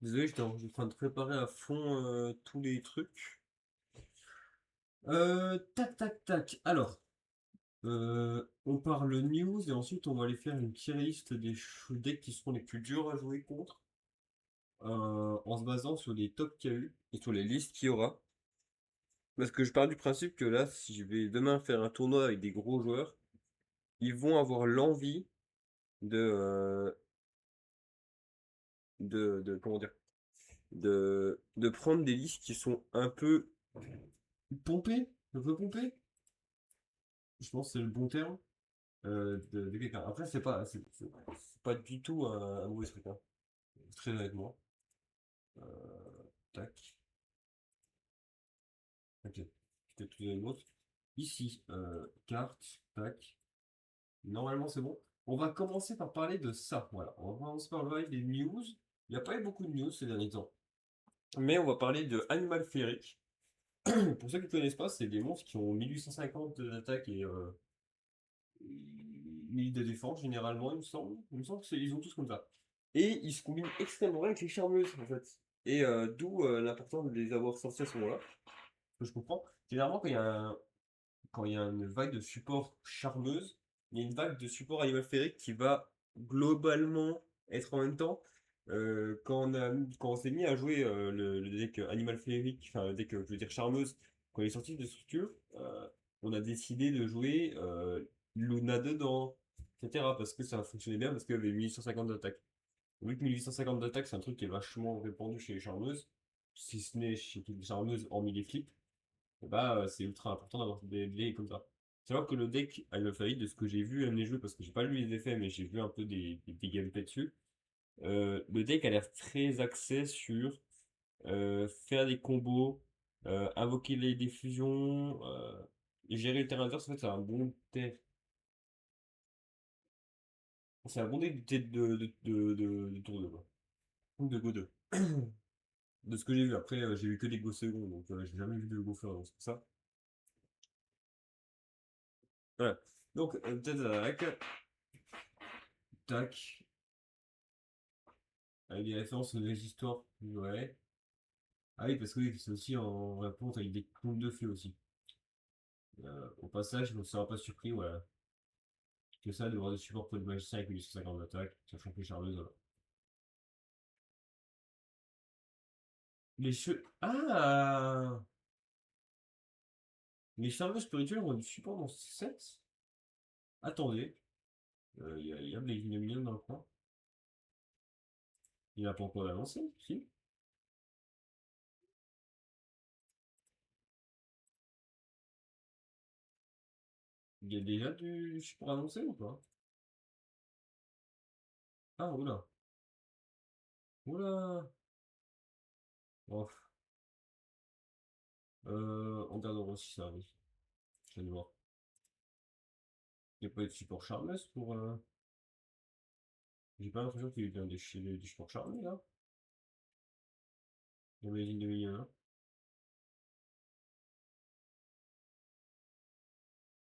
Désolé, j'étais en train de préparer à fond tous les trucs. Tac, tac, tac. Alors, on parle news et ensuite on va aller faire une tier list des decks qui seront les plus durs à jouer contre en se basant sur les tops qu'il y a eu et sur les listes qu'il y aura. Parce que je pars du principe que là, si je vais demain faire un tournoi avec des gros joueurs, ils vont avoir l'envie de, comment dire, de prendre des listes qui sont un peu pompées, un peu pompées. Je pense que c'est le bon terme. De quelqu'un. Après, c'est pas du tout un mauvais truc, hein. Très honnêtement. Tac. Ok. Peut-être tout une autre. Ici, carte. Tac. Normalement, c'est bon. On va commencer par parler de ça. Voilà. On va commencer par parler des news. Il n'y a pas eu beaucoup de news ces derniers temps. Mais on va parler de Animal Féerique. Pour ceux qui ne connaissent pas, c'est des monstres qui ont 1850 d'attaque et 1000 de défense, généralement, il me semble. Il me semble qu'ils ont tous comme ça. Et ils se combinent extrêmement bien avec les charmeuses, en fait. Et d'où l'importance de les avoir sortis à ce moment-là. Que je comprends. Généralement, quand il y a une vague de support charmeuse, il y a une vague de support animal féerique qui va globalement être en même temps. Quand on s'est mis à jouer le deck animal féerique, enfin le deck, je veux dire charmeuse, quand il est sorti de structure, on a décidé de jouer Luna dedans, etc. Parce que ça fonctionnait bien, parce qu'il y avait 1850 d'attaque. Vu que 1850 d'attaque, c'est un truc qui est vachement répandu chez les charmeuses, si ce n'est chez toutes les charmeuses, hormis les flips, et bah c'est ultra important d'avoir des decks comme ça. C'est vrai que le deck Animal Faillight, de ce que j'ai vu les jeux, parce que j'ai pas lu les effets, mais j'ai vu un peu des gameplays dessus, le deck a l'air très axé sur faire des combos, invoquer les diffusions, et gérer le terrain adverse. En fait, c'est un bon deck. C'est un bon deck de tour 2, quoi. Ou de Go 2. De ce que j'ai vu. Après, j'ai vu que des Go seconds, donc j'ai jamais vu de Go first, donc c'est pour ça. Voilà. Donc, tac, tac. Avec des références aux histoires. Ouais. Ah oui, parce que oui, c'est aussi en réponse avec des contes de fées aussi. Au passage, je ne serais pas surpris, voilà, que ça, de voir des supports pour le magicien avec 1850 d'attaque, sachant que les charmeuses, voilà. Les cheveux. Ah! Les charmeuses spirituelles ont du support dans ce set? Attendez. Il y a Blake Minion dans le coin. Il n'a pas encore annoncé, si? Il y a déjà du support annoncé ou pas? Ah, oula. Oula. Oh. On regardera aussi ça, oui. Je vais voir. Il n'y a pas de support charmeuse pour. J'ai pas l'impression qu'il y ait du support charmé là. Dans les lignes de milieu, hein.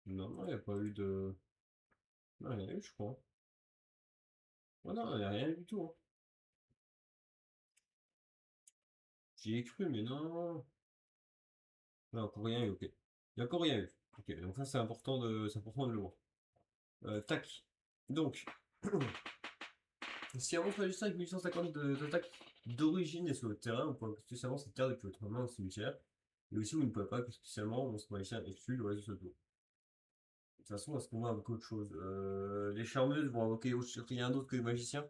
Non, non, il n'y a pas eu de. Non, il y en a eu, je crois. Oh non, il n'y a rien eu du tout, hein. J'y ai cru, mais non. Non, encore rien eu, ok. Il n'y a encore rien eu. Ok, donc ça c'est important de le voir. Tac. Donc, si un monstre magicien avec 1850 d'attaque d'origine est sur le terrain, vous pouvez spécialement cette carte depuis votre main au cimetière. Et aussi, vous ne pouvez pas que spécialement monstre magicien exclut le reste de ce tour. De toute façon, est-ce qu'on va invoquer autre chose? Les charmeuses vont invoquer rien d'autre que les magiciens?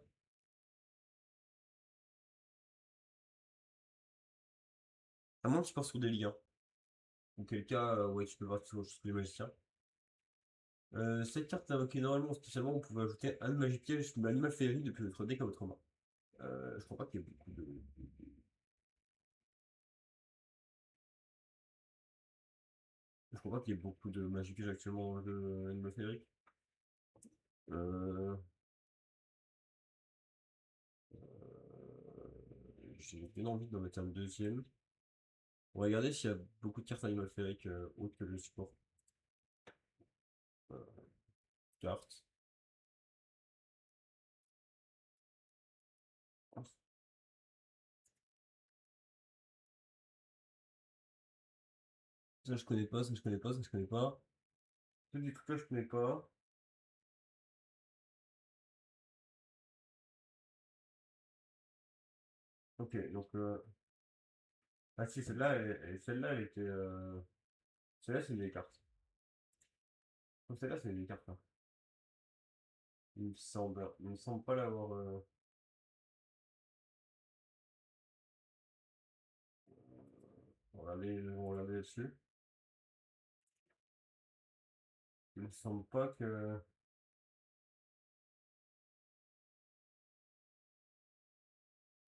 À moins que tu pars sur des liens. Auquel cas, ouais, tu peux voir sur autre chose que les magiciens. Cette carte est invoquée normalement, spécialement, vous pouvez ajouter un magie piège ou l'animal féerique depuis votre deck à votre main. Je crois pas qu'il y ait beaucoup je crois pas qu'il y ait beaucoup de magie piège actuellement dans le jeu Animal Féerique. Euh, j'ai bien envie d'en mettre un deuxième. On va regarder s'il y a beaucoup de cartes Animal Féerique autres que le support. Euh, Cartes. Ça, je connais pas, ça, je connais pas, ça, je connais pas. Tous des trucs là, je connais pas. Ok, donc. Ah si, celle-là, celle-là, elle était. Celle-là, c'est une vieille carte. Donc celle-là, c'est une vieille carte, hein. Il me semble. Il me semble pas l'avoir. On va regarder dessus. Il me semble pas que.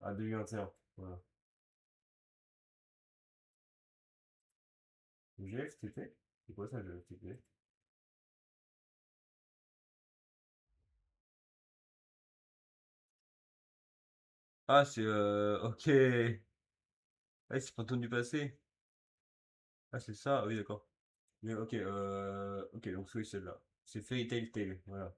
Ah, 2021. Voilà. GFTP? C'est quoi ça, GFTP? Ah, c'est ok. Ah, c'est Fantôme du passé. Ah, c'est ça. Ah oui, d'accord. Mais ok, ok, donc c'est oui, celle-là. C'est Fairy Tail Tail. Voilà.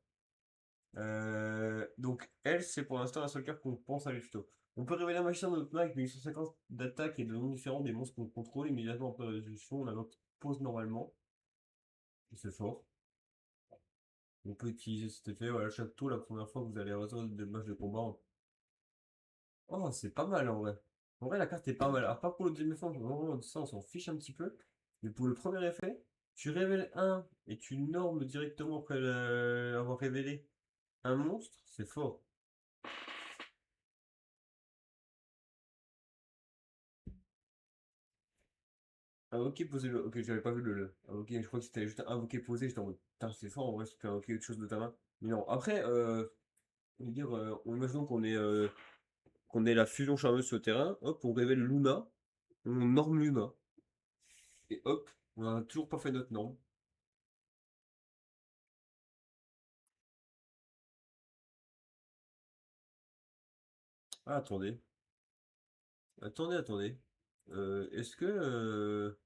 Donc, elle, c'est pour l'instant la seule carte qu'on pense à tuto. On peut révéler un machin de notre main avec 1850 d'attaque et de noms différents des monstres qu'on contrôle immédiatement après résolution. On a notre pose normalement. Et c'est fort. On peut utiliser cet effet. Voilà, chaque tour, la première fois que vous allez résoudre des matchs de combat. Oh, c'est pas mal en vrai. En vrai, la carte est pas mal. Alors, pas pour le deuxième effet, vraiment, ça, on s'en fiche un petit peu. Mais pour le premier effet, tu révèles un et tu normes directement après avoir révélé un monstre, c'est fort. Invoquer, poser le. Ok, j'avais pas vu le. Invoquer, je crois que c'était juste invoquer, poser. J'étais en mode, putain, c'est fort en vrai, tu peux invoquer autre chose de ta main. Mais non, après, on va dire, imaginons qu'on ait la fusion charmeuse sur le terrain, hop, on révèle Luna, on norme Luna, et hop, on a toujours pas fait notre norme. Ah, attendez. Attendez. Est-ce que.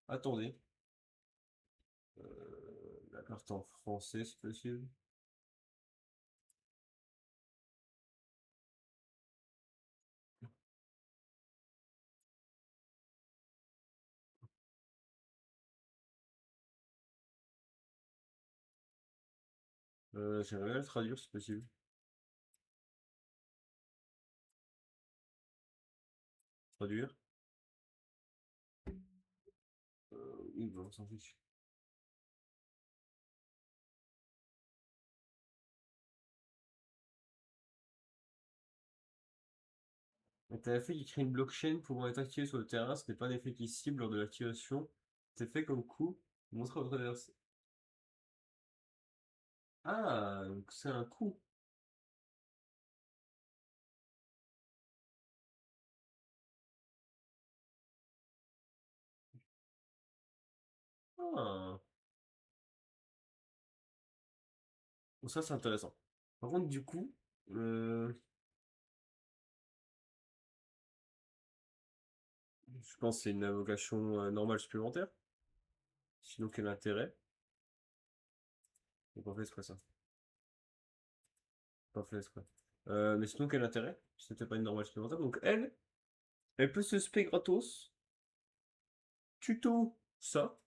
Attendez. La carte en français, c'est possible? J'aimerais bien le traduire, c'est possible. Traduire. Oui, bon, on s'en fiche. Donc, un effet qui crée une blockchain pouvant être activé sur le terrain, ce n'est pas un effet qui cible lors de l'activation. C'est fait comme coup. Montrez votre adversaire. Ah, donc c'est un coup. Ah, bon, ça c'est intéressant. Par contre, du coup, euh, je pense que c'est une invocation normale supplémentaire. Sinon, quel intérêt? J'ai pas fait exprès ça. Pas fait exprès. Mais sinon, quel intérêt? C'était pas une normale supplémentaire. Donc, elle peut se spé gratos. Tuto, ça.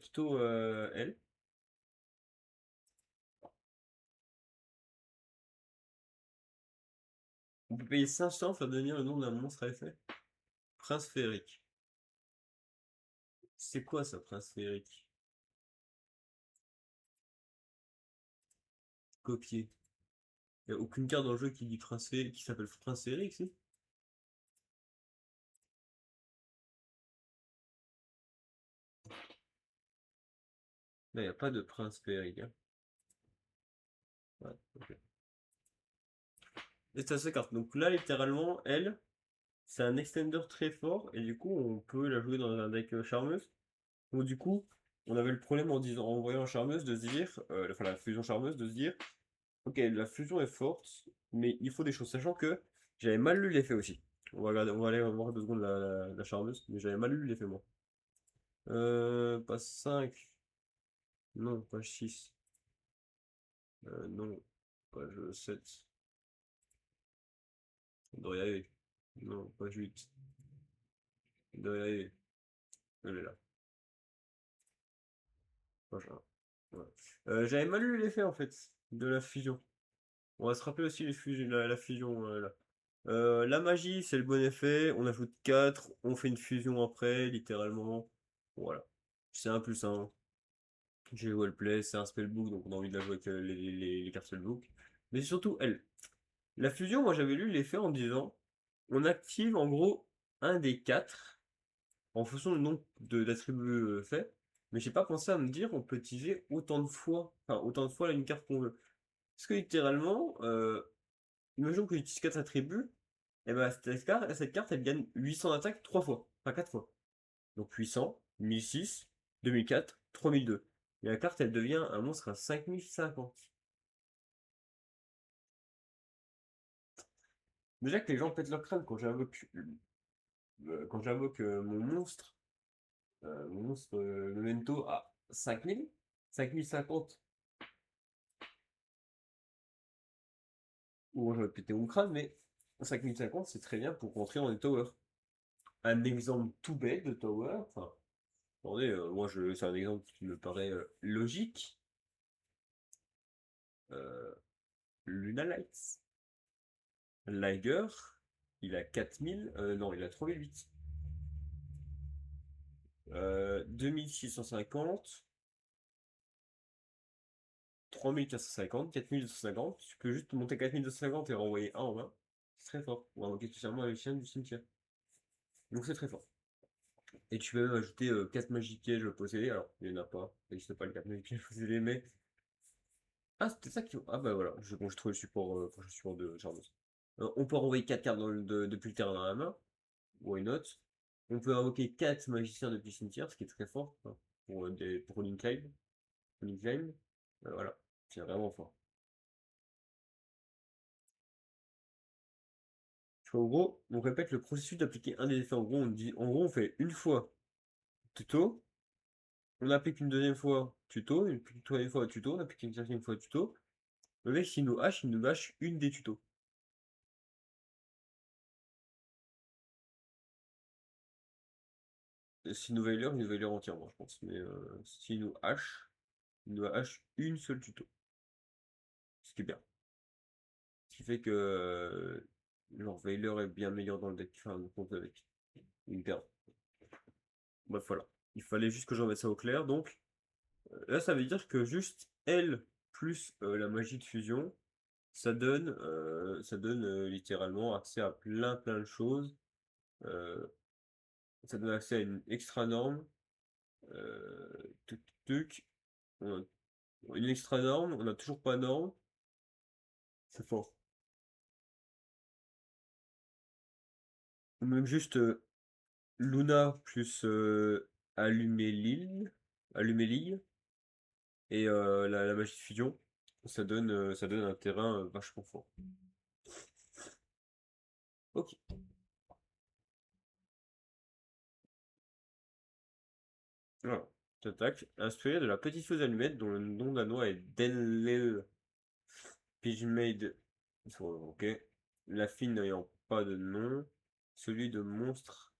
Tuto, elle. On peut payer 500, faire devenir le nom d'un monstre à effet. Prince féerique. C'est quoi ça, prince féerique? Copier. Y a aucune carte dans le jeu qui dit prince féerique, qui s'appelle prince féerique, si? Là, y a pas de prince féerique, hein. Ouais, ok. Et c'est sa carte. Donc là, littéralement, elle, c'est un extender très fort, et du coup, on peut la jouer dans un deck charmeuse. Donc du coup, on avait le problème en disant, en voyant la charmeuse, de se dire, enfin la fusion charmeuse, de se dire, ok, la fusion est forte, mais il faut des choses. Sachant que j'avais mal lu l'effet aussi. On va regarder, on va aller voir 2 secondes la charmeuse, mais j'avais mal lu l'effet moi. Page 5. Non, page 6. Non, page 7. On doit y arriver. Non, page 8. On doit y arriver. Elle est là. Voilà. Ouais. J'avais mal lu l'effet en fait de la fusion. On va se rappeler aussi la fusion là. La magie, c'est le bon effet. On ajoute 4, on fait une fusion après, littéralement. Voilà. C'est un plus un. J'ai Wellplay, c'est un spellbook, donc on a envie de la jouer avec les cartes spellbook. Mais c'est surtout elle. La fusion, moi j'avais lu l'effet en disant on active en gros un des 4 en fonction du nombre d'attributs faits. Mais j'ai pas pensé à me dire on peut utiliser autant de fois, enfin autant de fois une carte qu'on veut. Parce que littéralement, imaginons que j'utilise 4 attributs, et ben cette carte elle gagne 800 d'attaque 3 fois, enfin 4 fois. Donc 800, 1006, 2004, 3002. Et la carte elle devient un monstre à 5050. Déjà que les gens pètent leur crâne quand j'invoque mon monstre Memento à 5000, 5050, ou je vais péter mon crâne, mais 5050 c'est très bien pour rentrer dans les towers. Un exemple tout bête de tower, enfin, attendez, c'est un exemple qui me paraît logique. Euh, Luna Lights. Liger, il a 4000, non, il a 3008. 2650, 3450, 4250. Tu peux juste monter 4250 et renvoyer un en main. C'est très fort. Ou invoquer spécialement avec chien du cimetière. Donc c'est très fort. Et tu peux même ajouter 4 magiques pièges possédés. Alors, il n'y en a pas. Il n'existe pas les 4 magiques pièges possédés, mais. Ah, c'était ça qui. Ah bah voilà, bon, je trouve le support, prochain support de Jarnos. On peut renvoyer 4 cartes depuis le terrain dans la main. Why not? On peut invoquer 4 magiciens depuis le cimetière, ce qui est très fort hein, pour une claim. Une claim. Voilà, c'est vraiment fort. En gros, on répète le processus d'appliquer un des effets. En gros, on fait une fois tuto, on applique une deuxième fois tuto, une troisième fois tuto, on applique une quatrième fois tuto. Le mec, s'il nous hache, il nous hache une des tutos. S'il nous veilleur, il nous veilleur entièrement, je pense. Mais s'il nous hache, il nous hache une seule tuto. Ce qui est bien. Ce qui fait que leur Veiler est bien meilleur dans le deck, enfin, compte avec une paire. Bref, voilà. Il fallait juste que j'en mette ça au clair. Donc, là, ça veut dire que juste elle plus la magie de fusion, ça donne littéralement accès à plein de choses. Euh, Ça donne accès à une extra norme. Tuc, tuc. On a une extra norme, on n'a toujours pas norme. C'est fort. Ou même juste Luna plus allumer l'île, allumer l'île et la magie de fusion, ça donne un terrain vachement fort. Ok. Alors, j'attaque. Inspiré de la petite fausse allumette dont le nom danois est Denlil Pigmade. Ok. La fille n'ayant pas de nom, celui de monstre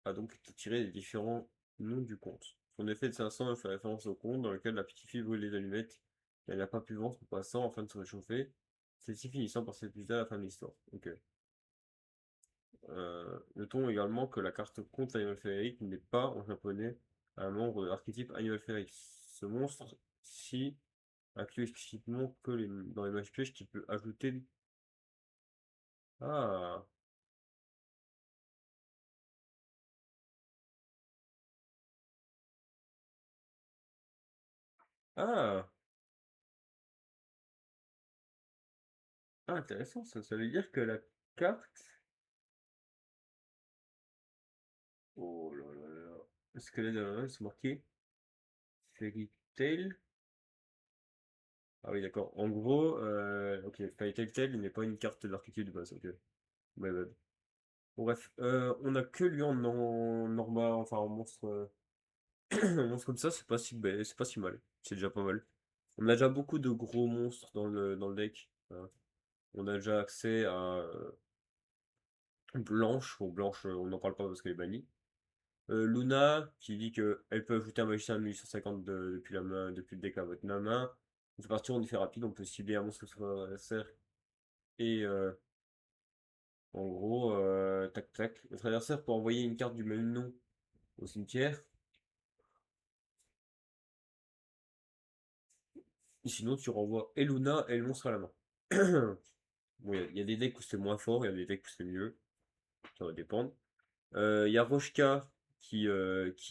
a donc été tiré des différents noms du conte. Son effet de 500 fait référence au conte dans lequel la petite fille brûle les allumettes et elle n'a pas pu vendre en passant afin de se réchauffer, celle-ci finissant par s'épuiser à la fin de l'histoire. Ok. Notons également que la carte contre Animal Féerique n'est pas en japonais un membre de l'archétype Animal Féerique. Ce monstre ci inclut explicitement que dans les mages pièges qui peut ajouter. Ah! Ah! Ah, intéressant, ça veut dire que la carte. Oh là là là. Est-ce que là, derrière, c'est marqué Fairy Tail? Ah oui, d'accord. En gros, ok, Fairy Tail il n'est pas une carte de l'archétype de base, ok. My bad. Bon, bref, on a que lui en normal, enfin en monstre, un monstre comme ça, c'est pas si mal. C'est déjà pas mal. On a déjà beaucoup de gros monstres dans le deck. Hein. On a déjà accès à Blanche. Bon, Blanche, on n'en parle pas parce qu'elle est bannie. Luna, qui dit qu'elle peut ajouter un magicien de 1850 depuis la main, depuis le deck à votre main. On fait partir en effet rapide, on peut cibler un monstre sur votre adversaire. Et en gros, tac tac. Votre adversaire peut envoyer une carte du même nom au cimetière. Et sinon, tu renvoies et Luna et le monstre à la main. Bon, il y a des decks où c'est moins fort, il y a des decks où c'est mieux. Ça va dépendre. Il y a Roshka qui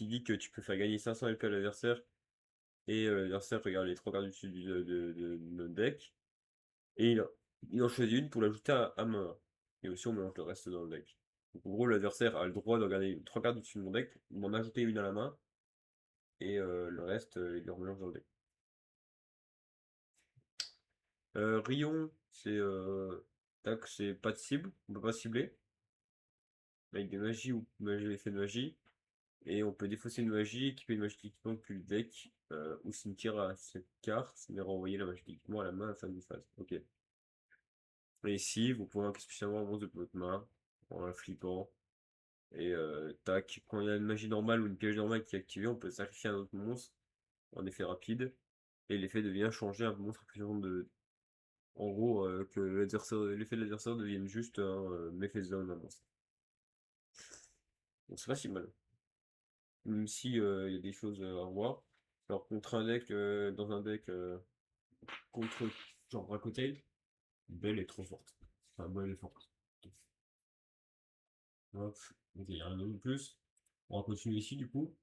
dit que tu peux faire gagner 500 LP à l'adversaire. Et l'adversaire regarde les trois cartes du dessus de notre deck. Et il en choisit une pour l'ajouter à main. Et aussi, on mélange le reste dans le deck. Donc, en gros, l'adversaire a le droit de regarder trois cartes du dessus de mon deck, m'en ajouter une à la main. Et le reste, il le remélange dans le deck. Rion, tac, c'est pas de cible, on peut pas cibler. Avec des magies ou l'effet de magie. Et on peut défausser une magie, équiper une magie d'équipement depuis le deck, ou cimetière à cette carte, mais renvoyer la magie d'équipement à la main à la fin d'une phase. Ok. Et ici, vous pouvez invoquer spécialement un monstre de votre main, en la flippant. Et tac, quand il y a une magie normale ou une piège normale qui est activée, on peut sacrifier un autre monstre en effet rapide. Et l'effet devient changer un monstre plus de. En gros, que l'effet de l'adversaire devienne juste un effet zone d'un monstre. Donc c'est pas si mal. Même si il y a des choses à revoir. Alors contre un deck, dans un deck contre genre Rakotail, Belle est trop forte. Enfin, Belle est forte. Hop. Ok, il y a rien de plus. On va continuer ici du coup.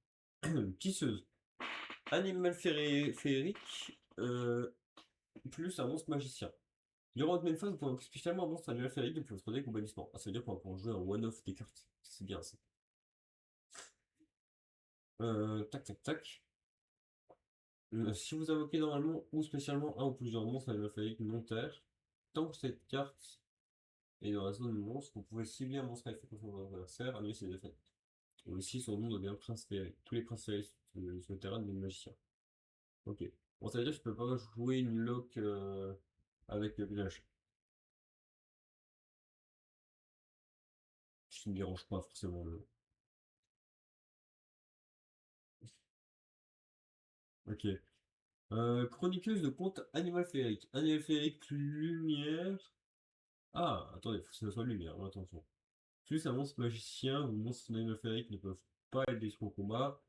Tisseuse. Animal féerique, plus un monstre magicien. Durant votre main phase, vous pouvez invoquer spécialement un monstre animal féerique depuis votre deck ou bannissement. Ah, ça veut dire qu'on va pouvoir jouer un one-off des cartes. C'est bien ça. Tac tac tac. Si vous invoquez normalement ou spécialement un ou plusieurs monstres animal féerique non terre, tant que cette carte est dans la zone monstre, vous pouvez cibler un monstre à effet contre votre adversaire, annuler ses effets. Et aussi, son nom devient prince féerique. Tous les princes féeriques sur le terrain deviennent magiciens. Ok. Bon, ça veut dire que je peux pas jouer une lock avec le village. Ce qui me dérange pas forcément. Ok. Chroniqueuse de conte animal féerique. Animal féerique, lumière. Ah, attendez, faut que ça soit lumière, attention. Plus un monstre magicien ou monstre animal féerique ne peuvent pas être détruits au combat.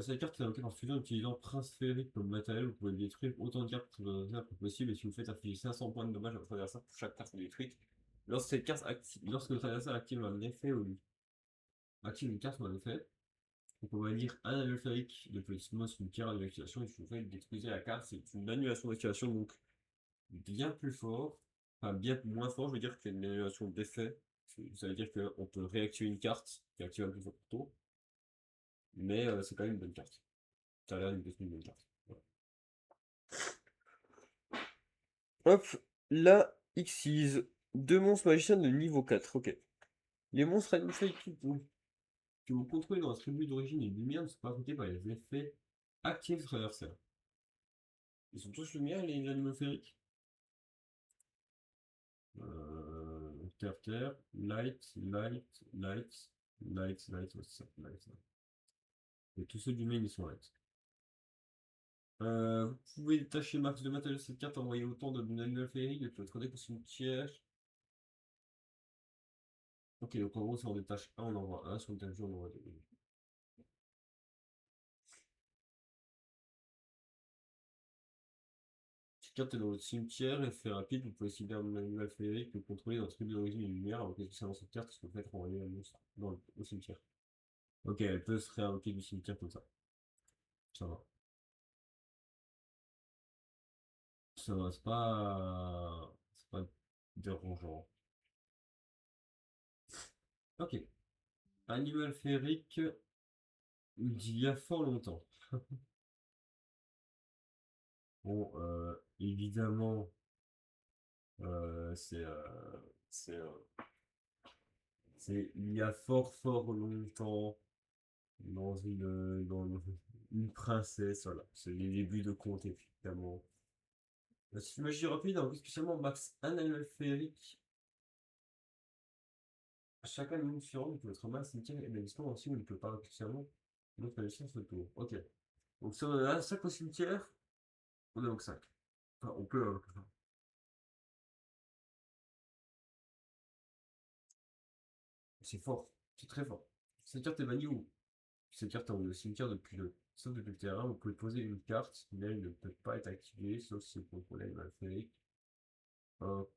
Cette carte est invoquée par fusion en utilisant Prince Féerique comme matériel. Vous pouvez détruire autant de cartes que possible et si vous faites infliger 500 points de dommage à votre adversaire pour chaque carte détruite. Lorsque votre adversaire active un effet ou active une carte ou un effet, donc on va dire un anneau féerique de petit monstre, une pierre de l'activation et si vous faites détruisez la carte, c'est une annulation d'activation donc bien plus fort, enfin bien moins fort, je veux dire qu'une annulation d'effet. Ça veut dire qu'on peut réactiver une carte qui active un plus fort tôt, mais c'est quand même une bonne carte. Ça a l'air d'une bonne carte. Voilà. Hop, la Xyz. Deux monstres magiciens de niveau 4, ok. Les monstres animaux que vous contrôlez dans la tribu d'origine et lumière ne sont pas affectés par les effets actifs sur l'adversaire. Ils sont tous lumière, les animaux féeriques. Terre, light, light, light, light, light, ouais, c'est ça, light. Et tous ceux du main, ils sont light. Vous pouvez détacher max de matériel de cette carte, envoyer autant d'animal féerique depuis votre deck au cimetière. Ok, donc en gros, si on détache un, on envoie un, si on détache deux, on envoie deux. Cette carte est dans votre cimetière, effet rapide, vous pouvez cibler un animal féerique, le contrôler dans la tribu d'origine et lumière, invoquer spécialement cette carte, ce que vous faites renvoyer un monstre au cimetière. Ok, elle peut se réinvoquer du cimetière comme ça. Ça va. Ça va, c'est pas dérangeant. Ok. Animal féerique d'il y a fort longtemps. Bon, évidemment, euh, c'est euh, c'est euh, c'est il y a fort longtemps dans une princesse, voilà. C'est les débuts de conte, évidemment. C'est une magie rapide, donc spécialement max un animal féerique Chacun de nous différents, peut être mal cimetière et l'établissement aussi, où il ne peut pas officiellement notre établissement ce tour. Ok. Donc si on en a 5 au cimetière, on a donc 5. Enfin, on peut. C'est fort. C'est très fort. Cette carte est bannie ou cette carte est au cimetière sauf depuis le terrain. Vous pouvez poser une carte, mais elle ne peut pas être activée, sauf si vous contrôlez l'animal féerique. Ok.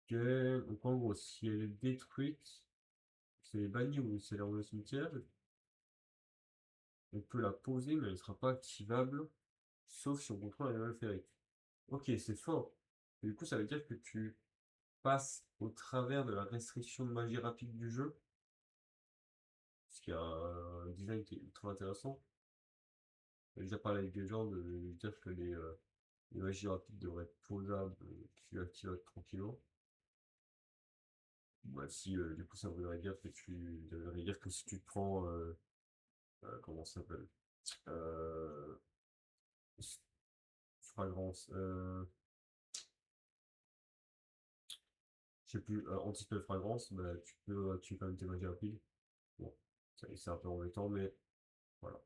Donc en gros, si elle est détruite, c'est banni ou c'est dans le cimetière, on peut la poser, mais elle ne sera pas activable, sauf si on contrôle l'animal féerique. Ok, c'est fort. Et du coup, ça veut dire que tu passes au travers de la restriction de magie rapide du jeu, ce qui a un design qui est ultra intéressant. J'ai déjà parlé avec des gens de dire que les magies rapides devraient être posables, tu actives tranquillement. Bah, si, du coup, ça voudrait dire que si tu te prends, comment ça s'appelle? Euh, fragrance, je sais plus, anti-spell fragrance, bah, tu peux activer quand même tes magies rapides. Bon, c'est un peu embêtant, mais voilà.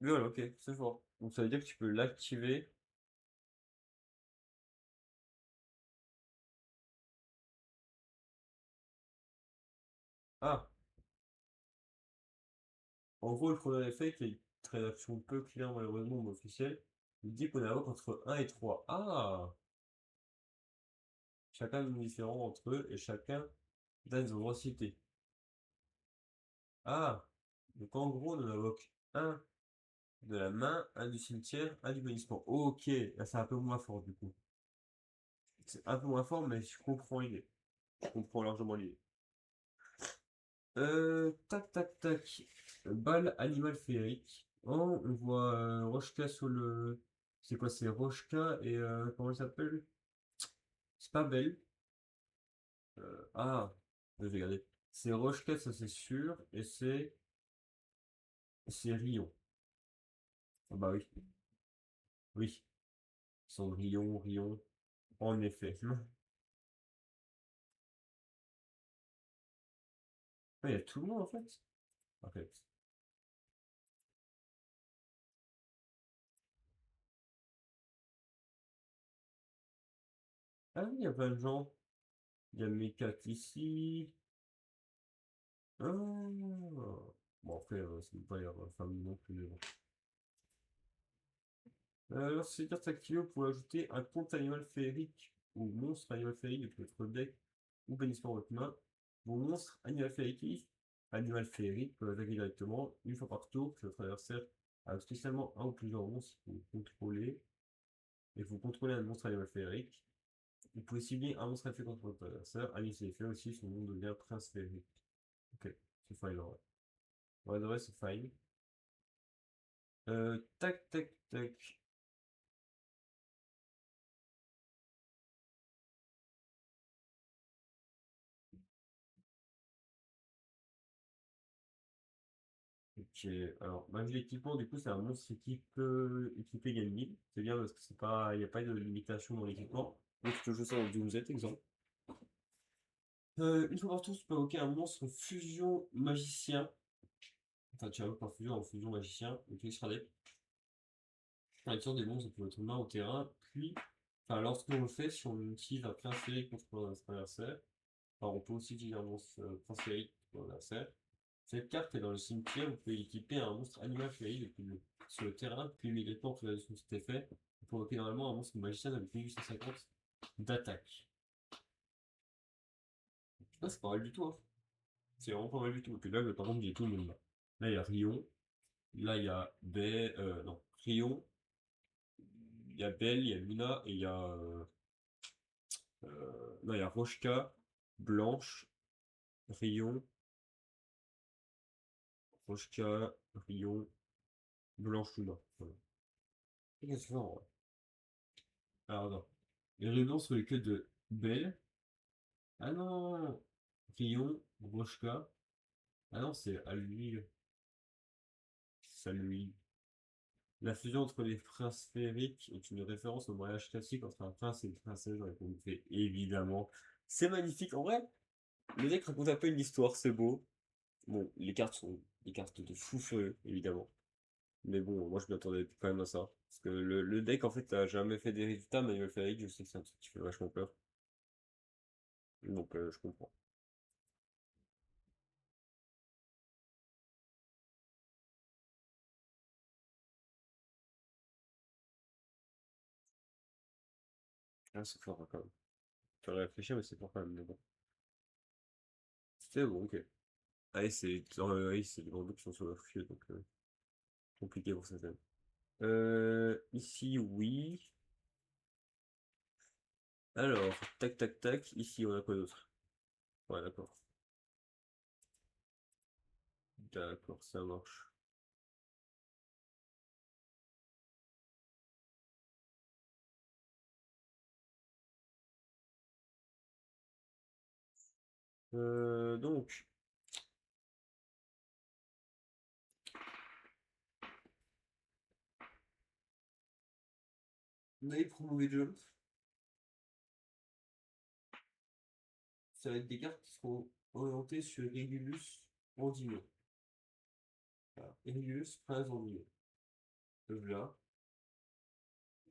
Mais voilà, ok, c'est fort. Donc ça veut dire que tu peux l'activer. Ah, en gros, le premier effet, qui est une rédaction peu claire malheureusement mais officielle, il dit qu'on a entre 1 et 3. Ah, chacun de nous différents entre eux et chacun donne une densité. Ah, donc en gros, on en invoque un de la main, un du cimetière, un du bénissement. Ok, là c'est un peu moins fort du coup. C'est un peu moins fort, mais je comprends l'idée. Je comprends largement l'idée. Tac, tac, tac. Balle animal féerique. Oh, on voit Rochka sur le. C'est quoi? C'est Rochka et comment il s'appelle? C'est pas Belle. Ah, je vais regarder. C'est Rochka, ça c'est sûr, et c'est Rion. Ah bah oui, oui. Cendrillon, Rion, en effet. Ah, il y a tout le monde en fait. En fait. Ah oui, il y a plein de gens. Il y a Mekat ici. Ah. Bon, après, ça ne veut pas l'air fameux non plus. Mais bon. Lorsque cette carte activée, vous pouvez ajouter un compte animal féerique ou monstre animal féerique depuis votre deck ou bannissement votre main. Vos monstres animal féerique peuvent attaquer directement une fois par tour que votre adversaire a spécialement un ou plusieurs monstres que vous contrôlez et que vous contrôlez un monstre animal féerique. Vous pouvez cibler un monstre effet contre votre adversaire. À cet effet aussi, son nom devient prince féerique. Ok, c'est fine en vrai. Ouais, de vrai, c'est fine. Tac, tac, tac. Ok, alors magie d'équipement, du coup, c'est un monstre équipé Gambit. C'est bien parce que c'est pas, il n'y a pas de limitation dans l'équipement. Donc, tu peux jouer ça dans Doomset, exemple. Une fois par tour, tu peux invoquer un monstre fusion magicien. Enfin, tu invoques par fusion en fusion magicien, donc il sera des. Collection des monstres depuis votre main au terrain, puis, enfin, lorsqu'on le fait, si on utilise un transféré contre notre adversaire, alors on peut aussi utiliser un monstre transféré contre l'adversaire. Cette carte est dans le cimetière, vous pouvez équiper un monstre animal féerique sur le terrain, puis immédiatement après la cet effet, vous provoquez normalement un monstre magicien avec 1850 d'attaque. Ah, c'est pas mal du tout, hein. C'est vraiment pas mal du tout. Et puis là, par contre, j'ai tout le monde là. Là, il y a Rion, là, il y a non, Rion, il y a Belle, il y a Luna, et il y a non, il y a Rochka, Blanche, Rion, Rochka, Rion, Blanche, Luna. Voilà. Qu'est-ce que c'est en vrai? Alors, non. Les réunions sur les queues de Belle. Ah non! Rion, Rochka. Ah non, c'est à lui. C'est à lui. La fusion entre les princes féeriques est une référence au mariage classique entre un prince et une princesse, j'aurais compris évidemment. C'est magnifique. En vrai, le deck raconte un peu une histoire, c'est beau. Bon, les cartes sont des cartes de fou furieux, évidemment. Mais bon, moi je m'attendais quand même à ça. Parce que le deck, en fait, a jamais fait des résultats, mais le fait je sais que c'est un truc qui fait vachement peur. Donc, je comprends. Ah, c'est fort, hein, quand même. Tu réfléchir, mais c'est fort quand même. Mais bon. C'est bon, ok. Allez, oui, c'est des grands doutes qui sont sur le feu, donc compliqué pour certaines. Ici, oui. Alors, tac, tac, tac. Ici, on a quoi d'autre? Ouais, d'accord. D'accord, ça marche. Donc, on a les promos jump. Ça va être des cartes qui seront orientées sur Regulus Endymion. Voilà. Regulus Prince Endymion. Là.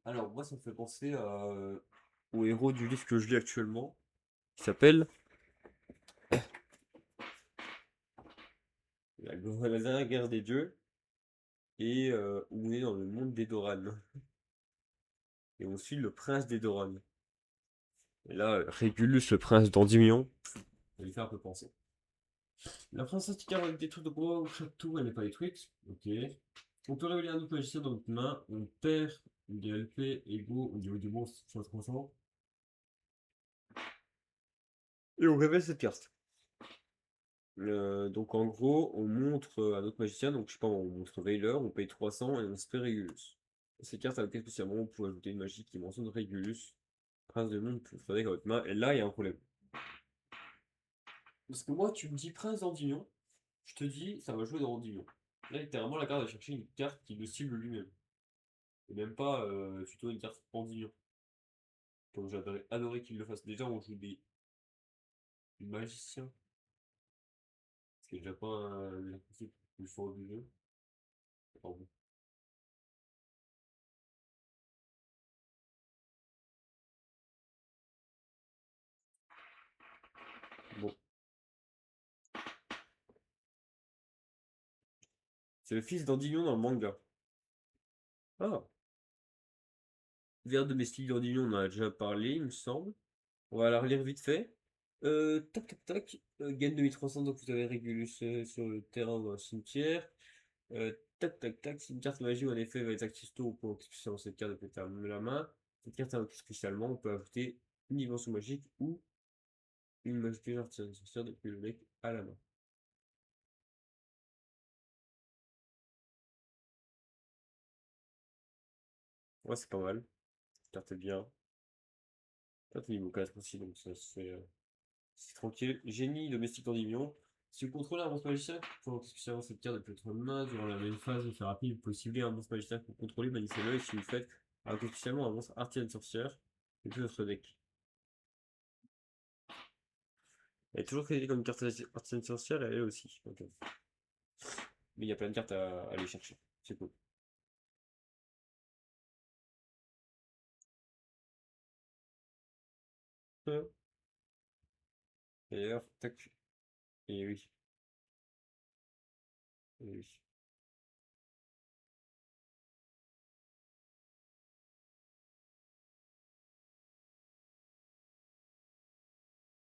Alors, moi, ça me fait penser au héros du livre que je lis actuellement, qui s'appelle la dernière guerre des dieux, et où on est dans le monde des Doran. Et on suit le prince des Doran. Et là, Régulus, le prince d'Endymion, ça lui fait un peu penser. La princesse qui avec des trucs de bois au château, elle n'est pas détruite. Ok. On peut révéler un autre magicien dans notre main. On perd des LP égaux au niveau du monstre sur 300. Et on révèle cette carte. Donc en gros, on montre un autre magicien. Donc je sais pas, on montre Veiler, on paye 300 et on se fait Régulus. Cette carte avec spécialement, on peut ajouter une magie qui mentionne Régulus, prince de monde, plus avec votre main. Et là, il y a un problème. Parce que moi, tu me dis prince d'Endymion, je te dis, ça va jouer dans Endymion. Là, littéralement, la carte va chercher une carte qui le cible lui-même. Et même pas tuto une carte Endymion. Donc j'aurais adoré qu'il le fasse. Déjà, on joue des magiciens. Ce qui est déjà pas un principe plus fort du jeu. Enfin, bon. Bon. C'est le fils d'Endymion dans le manga. Ah, Vers domestique d'Endymion, on en a déjà parlé, il me semble. On va la relire vite fait. Tac tac tac. Gain de 1300, donc vous avez Régulus sur le terrain ou un cimetière. Tac tac tac. Si une carte magie ou un effet va être active tôt, on peut activer spécialement cette carte depuis la main. Cette carte invoquée spécialement, on peut ajouter une dimension magique ou une magie que sortir depuis le deck à la main. Ouais, c'est pas mal. Cette carte est bien. Carte niveau 4 aussi, donc ça se fait. C'est tranquille. Génie domestique d'Endymion. Si vous contrôlez un monstre magicien, pour spécialement cette carte depuis votre main, durant la même phase de faire rapide, vous pouvez cibler un monstre magicien pour contrôler, manipulez-le, et si vous le faites, ajouter spécialement un monstre artisan sorcière depuis votre deck. Elle est toujours créditée comme une carte artisan sorcière, et elle aussi. Ok. Mais il y a plein de cartes à aller chercher. C'est cool. Et d'ailleurs, tac. Et oui. Et oui.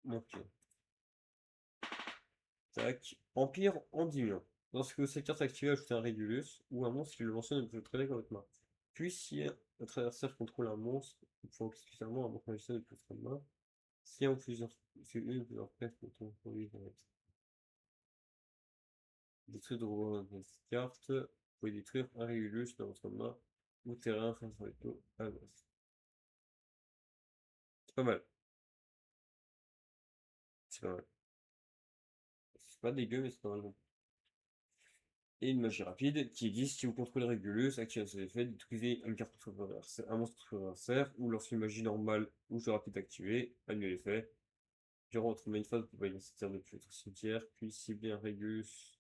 Ok. Tac. Empire Endymion. Lorsque cette carte est activée, ajoutez un Régulus ou un monstre qui le mentionne depuis votre deck dans votre main. Puis, si votre adversaire contrôle un monstre, il faut spécialement un monstre magicien depuis votre main. Si en plusieurs, si une ou plusieurs cartes contre lui vont être détruire de cette carte, vous pouvez détruire un Régulus dans votre main ou terrain face à l'auto à l'ouest. C'est pas mal. C'est pas mal. C'est pas dégueu, mais c'est pas mal. Et une magie rapide qui dit si vous contrôlez Régulus, activez ses effets, détruisez une carte contre votre adversaire, un monstre contre votre adversaire, ou lorsqu'une magie normale ou jeu rapide activée, annulez l'effet. Durant votre main phase, vous pouvez bannir cette carte depuis votre cimetière, puis cibler un Régus.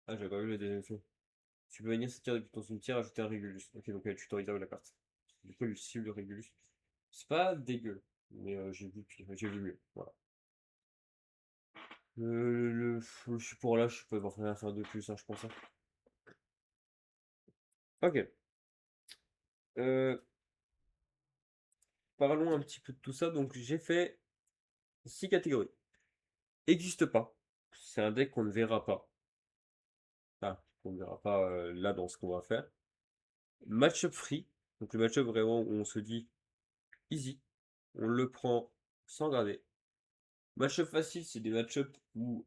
Ah, j'avais pas vu le deuxième fait. Tu peux bannir cette carte depuis ton cimetière, ajouter un Régulus. Ok, donc tu tutorises la carte. Du coup, elle cible le Régulus. C'est pas dégueu, mais j'ai vu pire, j'ai vu mieux. Voilà. Le support là, je peux pas rien faire de plus, hein, je pense. Hein. Ok. Euh, Parlons un petit peu de tout ça. Donc, j'ai fait 6 catégories. Existe pas. C'est un deck qu'on ne verra pas. Ah, qu'on ne verra pas là dans ce qu'on va faire. Matchup free. Donc, le matchup vraiment où on se dit easy. On le prend sans garder. Matchup facile, c'est des matchups où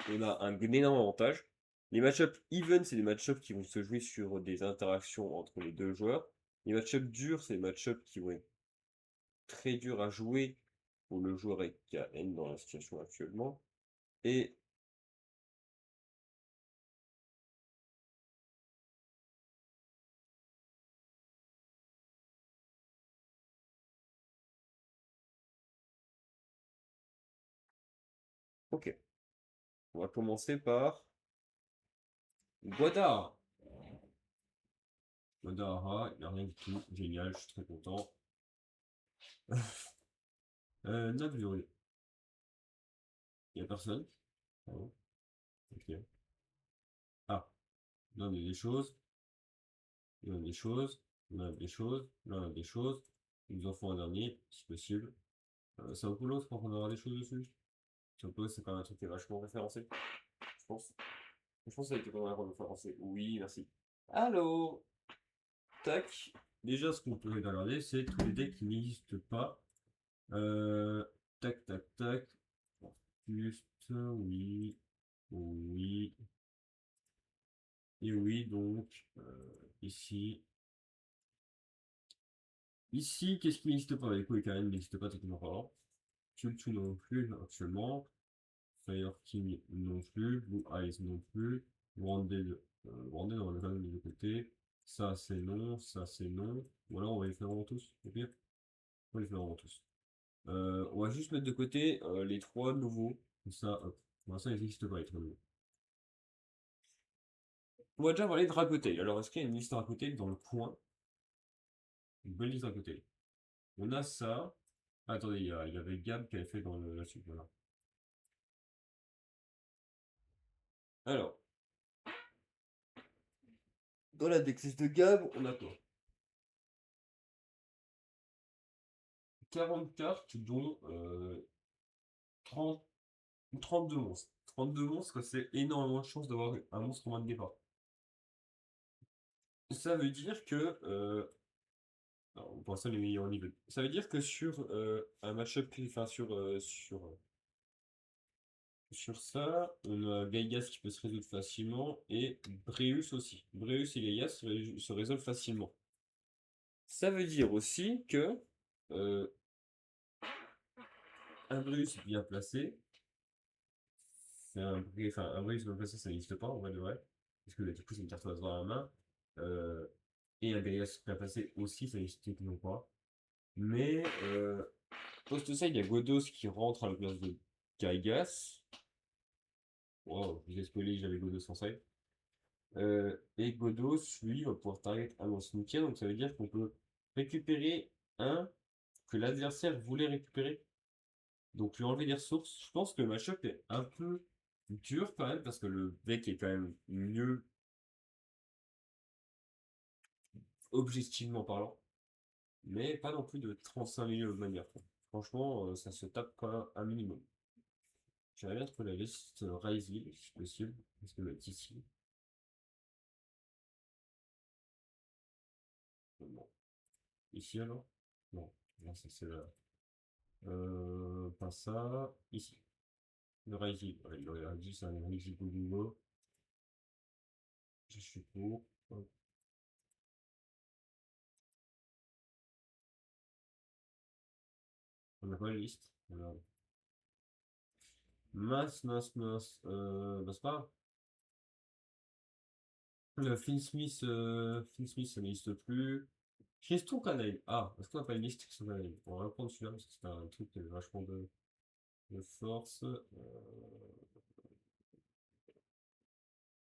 on a un énorme avantage. Les matchups even, c'est des matchups qui vont se jouer sur des interactions entre les deux joueurs. Les matchups durs, c'est des matchups qui vont être très durs à jouer pour le joueur est KN dans la situation actuellement. Et ok, on va commencer par Guadara. Guadara, il n'y a rien du tout. Génial, je suis très content. Navuri. Il n'y a personne. Ah bon, ok. Ah, là on a des choses. Là on a des choses. Là on a des choses. Là on a des choses. Nous en faut un dernier, si possible. Saopolo, je crois qu'on aura des choses dessus. Saopolo, c'est quand même un truc qui est vachement référencé, je pense. Je pense que ça a été pas mal référencé. Oui, merci. Allô. Tac. Déjà, ce qu'on peut regarder, c'est tous les decks qui n'existent pas. Euh, Tac, tac, tac. Juste, oui. Oui. Et oui, donc, ici. Ici, qu'est-ce qui n'existe pas? Les coups, quand même, n'existe pas techniquement parlant. Tultu non plus, actuellement. Fire King non plus. Blue Eyes non plus. Branded, Branded, on va le faire des deux côtés. Ça, c'est non. Ça, c'est non. Voilà, on va les faire vraiment tous. Ok? On va les faire vraiment tous. On va juste mettre de côté les trois nouveaux. Comme ça, hop. Pour l'instant, ils n'existent pas, les trois nouveaux. On va déjà voir les Dracotail. Alors, est-ce qu'il y a une liste Dracotail dans le coin? Une bonne liste Dracotail. On a ça. Attendez, il y avait Gab qui avait fait dans la suite. Voilà. Alors, dans la decklist de Gab, on a quoi? 40 cartes, dont 30 ou 32 monstres. 32 monstres, c'est énormément de chance d'avoir un monstre en main de départ. Ça veut dire que alors, pour l'instant, les meilleurs niveaux. Ça veut dire que sur un match-up, enfin sur ça, on a Gaigas qui peut se résoudre facilement et Breus aussi. Breus et Gaigas se résolvent facilement. Ça veut dire aussi que euh, un Breus bien placé, c'est un Breus bien placé, ça n'existe pas en vrai de vrai, parce que du coup, c'est une carte à avoir à la main. Euh, et un Gaigas bien placé aussi, ça n'existe non pas. Mais post ça, il y a Godos qui rentre à la place de Gaigas. Wow, je vous ai spoilé, j'avais Godos sans save. Et Godos, lui, va pouvoir target un dans le cimetière, donc ça veut dire qu'on peut récupérer un que l'adversaire voulait récupérer. Donc lui enlever des ressources. Je pense que le match-up est un peu dur quand même, parce que le deck est quand même mieux objectivement parlant. Mais pas non plus de 35 millions de manière. Franchement, ça se tape quand même un minimum. J'aimerais bien trouver la liste Riseville, si possible, parce qu'elle doit être ici. Bon. Ici alors? Non, non, ça c'est là. Pas ça. Ici. Le Riseville. Ouais, le Riseville, c'est un Riseville au niveau. Je suis pour. Hop. On a pas la liste. Alors, mince, mince, mince. Bah, c'est pas grave. Finn Smith, ça n'existe plus. Christon Canaille. Ah, est-ce qu'on n'a pas une liste Christon Canaille? On va reprendre celui-là parce que c'est un truc qui a vachement de force.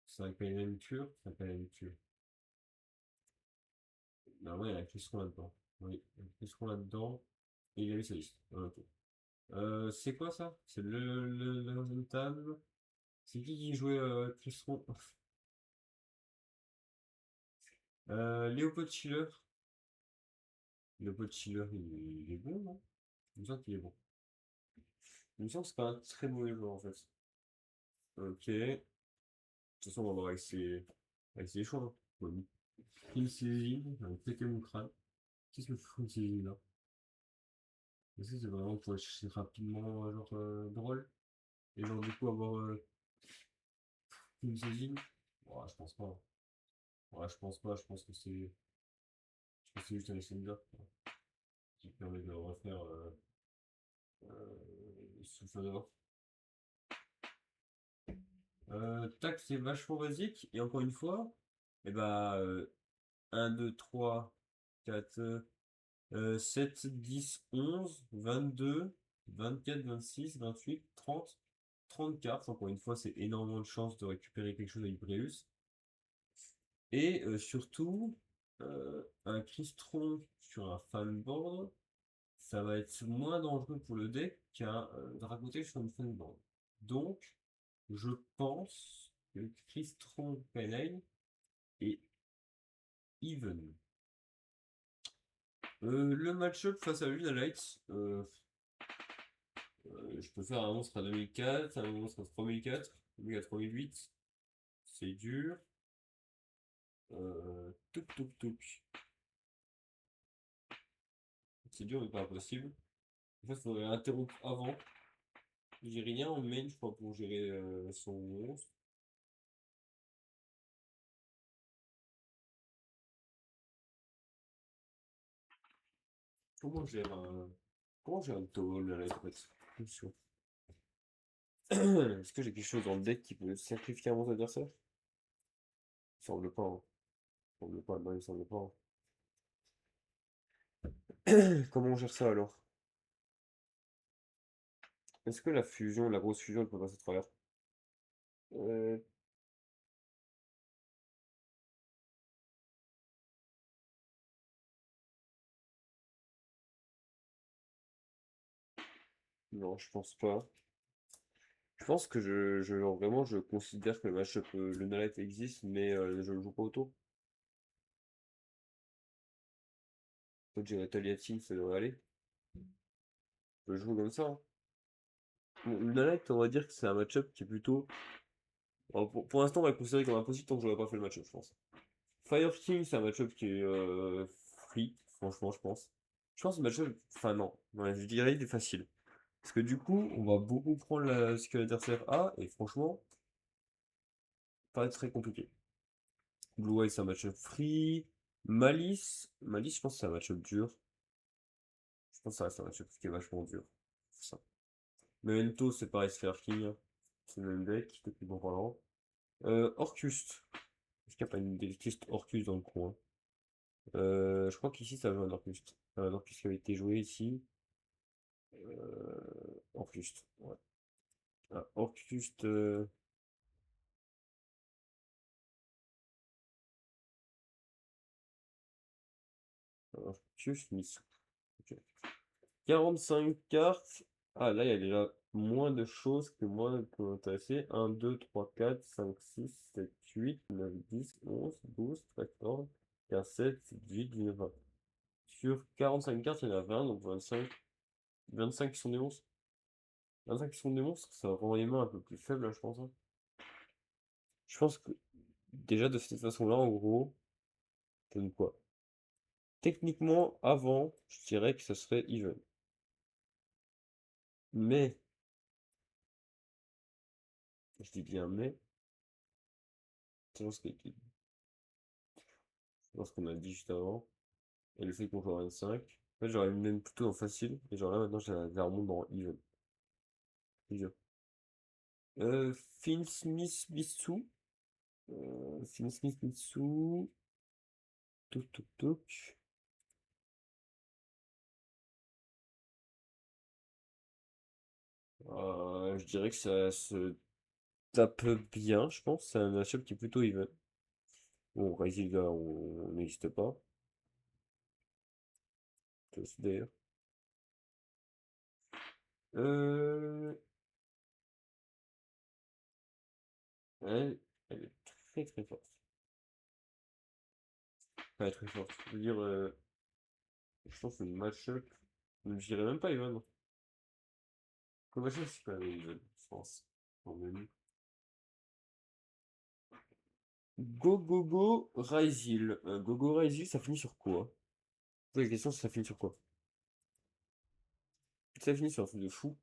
C'est un canaliture. C'est un canaliture. Normalement, il y a un Christon là-dedans. Oui, il y a un Christon là-dedans. Et il a eu sa liste. Ah, ok. C'est quoi ça? C'est le table. C'est qui jouait Christon? Léopold Schiller. Léopold Schiller, il est bon, non? Il me semble qu'il est bon. Il me semble que c'est pas un très mauvais joueur en fait. Ok. De toute façon, on va voir avec ses choix. Hein. Bon. Une saisine, un pété mon crâne. Qu'est-ce que fout une saisine là? Est-ce que c'est vraiment pour chercher rapidement, genre drôle? Et genre du coup avoir une saisine? Ouais, je pense pas. Ouais, je pense pas, je pense que c'est juste un essai de qui permet de refaire sous Fedor. Tac, c'est vachement basique. Et encore une fois, et bah, 1, 2, 3, 4, 7, 10, 11, 22, 24, 26, 28, 30, 30 cartes. Encore une fois, c'est énormément de chances de récupérer quelque chose avec Breus. Et surtout, un Crystron sur un fanboard, ça va être moins dangereux pour le deck qu'un Dragoté sur une fanboard. Donc, je pense que Crystron Penay est even. Le match-up face à Luna Light, je peux faire un monstre à 2004, un monstre à 3004, 2004 3008. C'est dur. Touc touc touc. C'est dur mais pas impossible. En fait, il faudrait interrompre avant. J'ai rien en main, je crois, pour gérer son monstre. Comment je gère un. Comment j'ai un taureau à la tête? Question. Est-ce que j'ai quelque chose dans le deck qui peut sacrifier un monstre adversaire? Il semble pas. Hein. Il semble pas, non, il semble pas. Hein. Comment on gère ça alors? Est-ce que la fusion, la grosse fusion, elle peut passer à travers? Euh, non, je pense pas. Je pense que vraiment, je considère que le match-up le Nalette existe, mais je le joue pas auto. Toi, je dirais Taliatine, ça devrait aller. Je le joue comme ça. Hein. Bon, le Nalette, on va dire que c'est un match-up qui est plutôt. Alors, pour l'instant, on va le considérer comme impossible tant que j'aurais pas fait le match-up, je pense. Fire King, c'est un match-up qui est free, franchement, je pense. Je pense que le match-up. Enfin, non. Ouais, je dirais il est facile. Parce que du coup, on va beaucoup prendre ce que l'adversaire a, et franchement, pas très compliqué. Blue Eye, c'est un match-up free. Malice, je pense que c'est un match-up dur. Je pense que ça reste un match-up qui est vachement dur. C'est ça. Memento, c'est pareil, Sphere King. C'est le même deck, techniquement parlant. Orcust. Est-ce qu'il n'y a pas une déteste Orcust dans le coin? Je crois qu'ici, ça veut un Orcust. Un Orcust qui avait été joué ici. Orcust, ouais. Ah, Orcust. Orcust, Miss. Ok. 45 cartes. Ah, là, il y a déjà moins de choses que moi qui m'ont intéressé. 1, 2, 3, 4, 5, 6, 7, 8, 9, 10, 11, 12, 13, 14, 15, 17, 18, 19, 20. Sur 45 cartes, il y en a 20, donc 25. 25 qui sont des monstres. 25 qui sont des monstres, ça rend les mains un peu plus faibles, là, je pense. Hein. Je pense que déjà de cette façon-là, en gros, ça donne quoi? Techniquement, avant, je dirais que ça serait even. Mais, je dis bien mais, selon ce qu'on a dit juste avant, et le fait qu'on joue à 25. En fait, j'aurais mis même plutôt en facile. Et genre là, maintenant, je la remonte dans even. Easy. Finn Smith Bissou. Finn Smith Bissou. Toc toc toc. Je dirais que ça se tape bien, je pense. C'est un match-up qui est plutôt even. Bon, Rizil, là, on n'existe pas. Toi aussi, d'ailleurs. Euh, elle, elle est très très forte. Enfin, elle est très forte. Je veux dire, je pense que le match-up, je dirais même pas even. Le match-up, c'est quand même even, je pense. Quand même. Go Go Go Rizil. Go Go Rizil, ça finit sur quoi? La question, c'est ça finit sur quoi? Ça finit sur un truc de fou.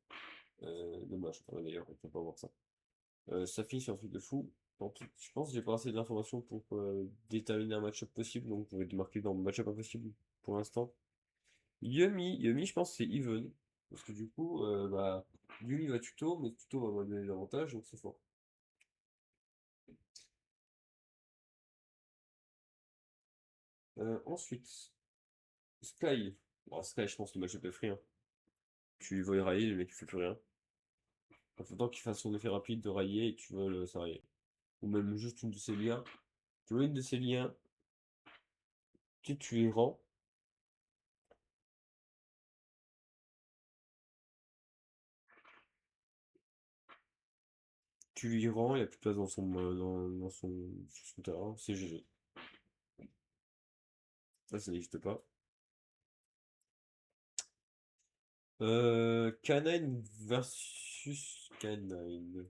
Dommage, d'ailleurs, on peut pas voir ça. Ça finit sur un truc de fou. Donc, je pense que j'ai pas assez d'informations pour déterminer un match-up possible, donc je vais te marquer dans le match-up impossible pour l'instant. Yumi, je pense que c'est even. Parce que du coup, bah, Yumi va tuto, mais tuto va me donner l'avantage, donc c'est fort. Ensuite, Sky. Bon, Sky, je pense que le match-up est free, hein. Tu veux railler, le mec il fait plus rien. Il faut tant qu'il fasse son effet rapide de railler et tu veux le s'arrêter. Ou même juste une de ses liens. Tu veux une de ses liens, tu les rends. Tu lui rends, il n'y a plus de place dans dans sur son terrain, c'est GG. Ça n'existe pas. Canine versus Canine.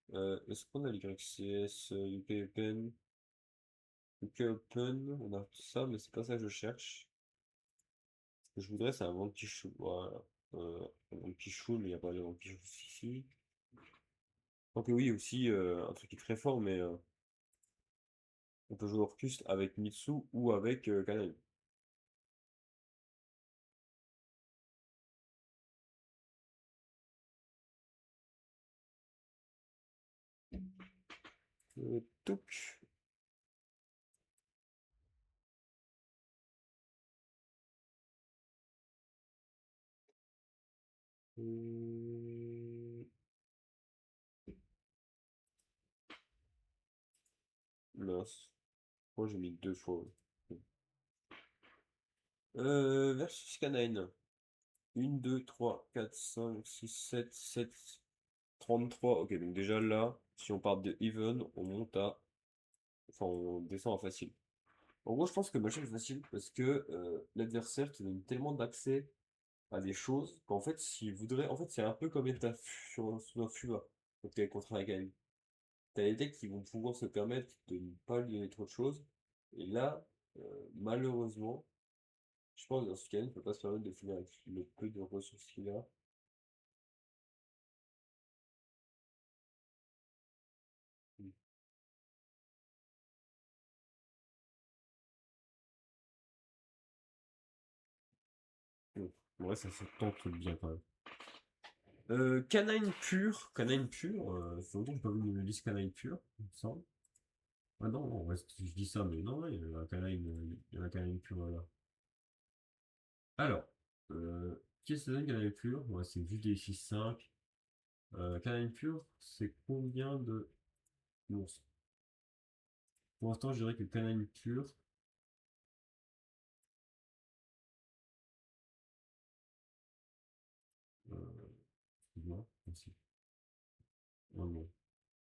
Est-ce qu'on a l'YCS, UP Open? UK Open, on a tout ça, mais c'est pas ça que je cherche. Ce que je voudrais, c'est un Vampire Chou. Voilà. Un Vampire Chou, mais il n'y a pas de Vampire Chou ici. Donc oui, aussi, un truc qui est très fort, mais on peut jouer Orcus avec Mitsu ou avec Canine. Touc. Hum, Mince. Moi j'ai mis deux fois. Ouais. Versus Canine. 1, 2, 3, 4, 5, 6, 7, 7, 33. Ok, donc déjà là, si on part de even, on monte à. Enfin, on descend à facile. En gros, je pense que le match est facile parce que l'adversaire te donne tellement d'accès à des choses qu'en fait, s'il voudrait. En fait, c'est un peu comme être sous un FUA quand t'es contre un game. T'as des decks qui vont pouvoir se permettre de ne pas lui donner trop de choses. Et là, malheureusement, je pense que dans ce cas, il ne peut pas se permettre de finir avec le peu de ressources qu'il a. Mm. Bon, ouais, ça se tente bien quand même. Canine pur, ça fait longtemps que j'ai pas vu une liste canine pur, il me semble. Ah non, non, ouais, je dis ça, mais non, il y a un canine, il y a un canine pur là. Alors, qu'est-ce que ça donne canine pur? Ouais, c'est juste des 6-5. Canine pur, c'est combien de monstres? Pour l'instant, je dirais que canine pur, excuse-moi, merci. Oh non,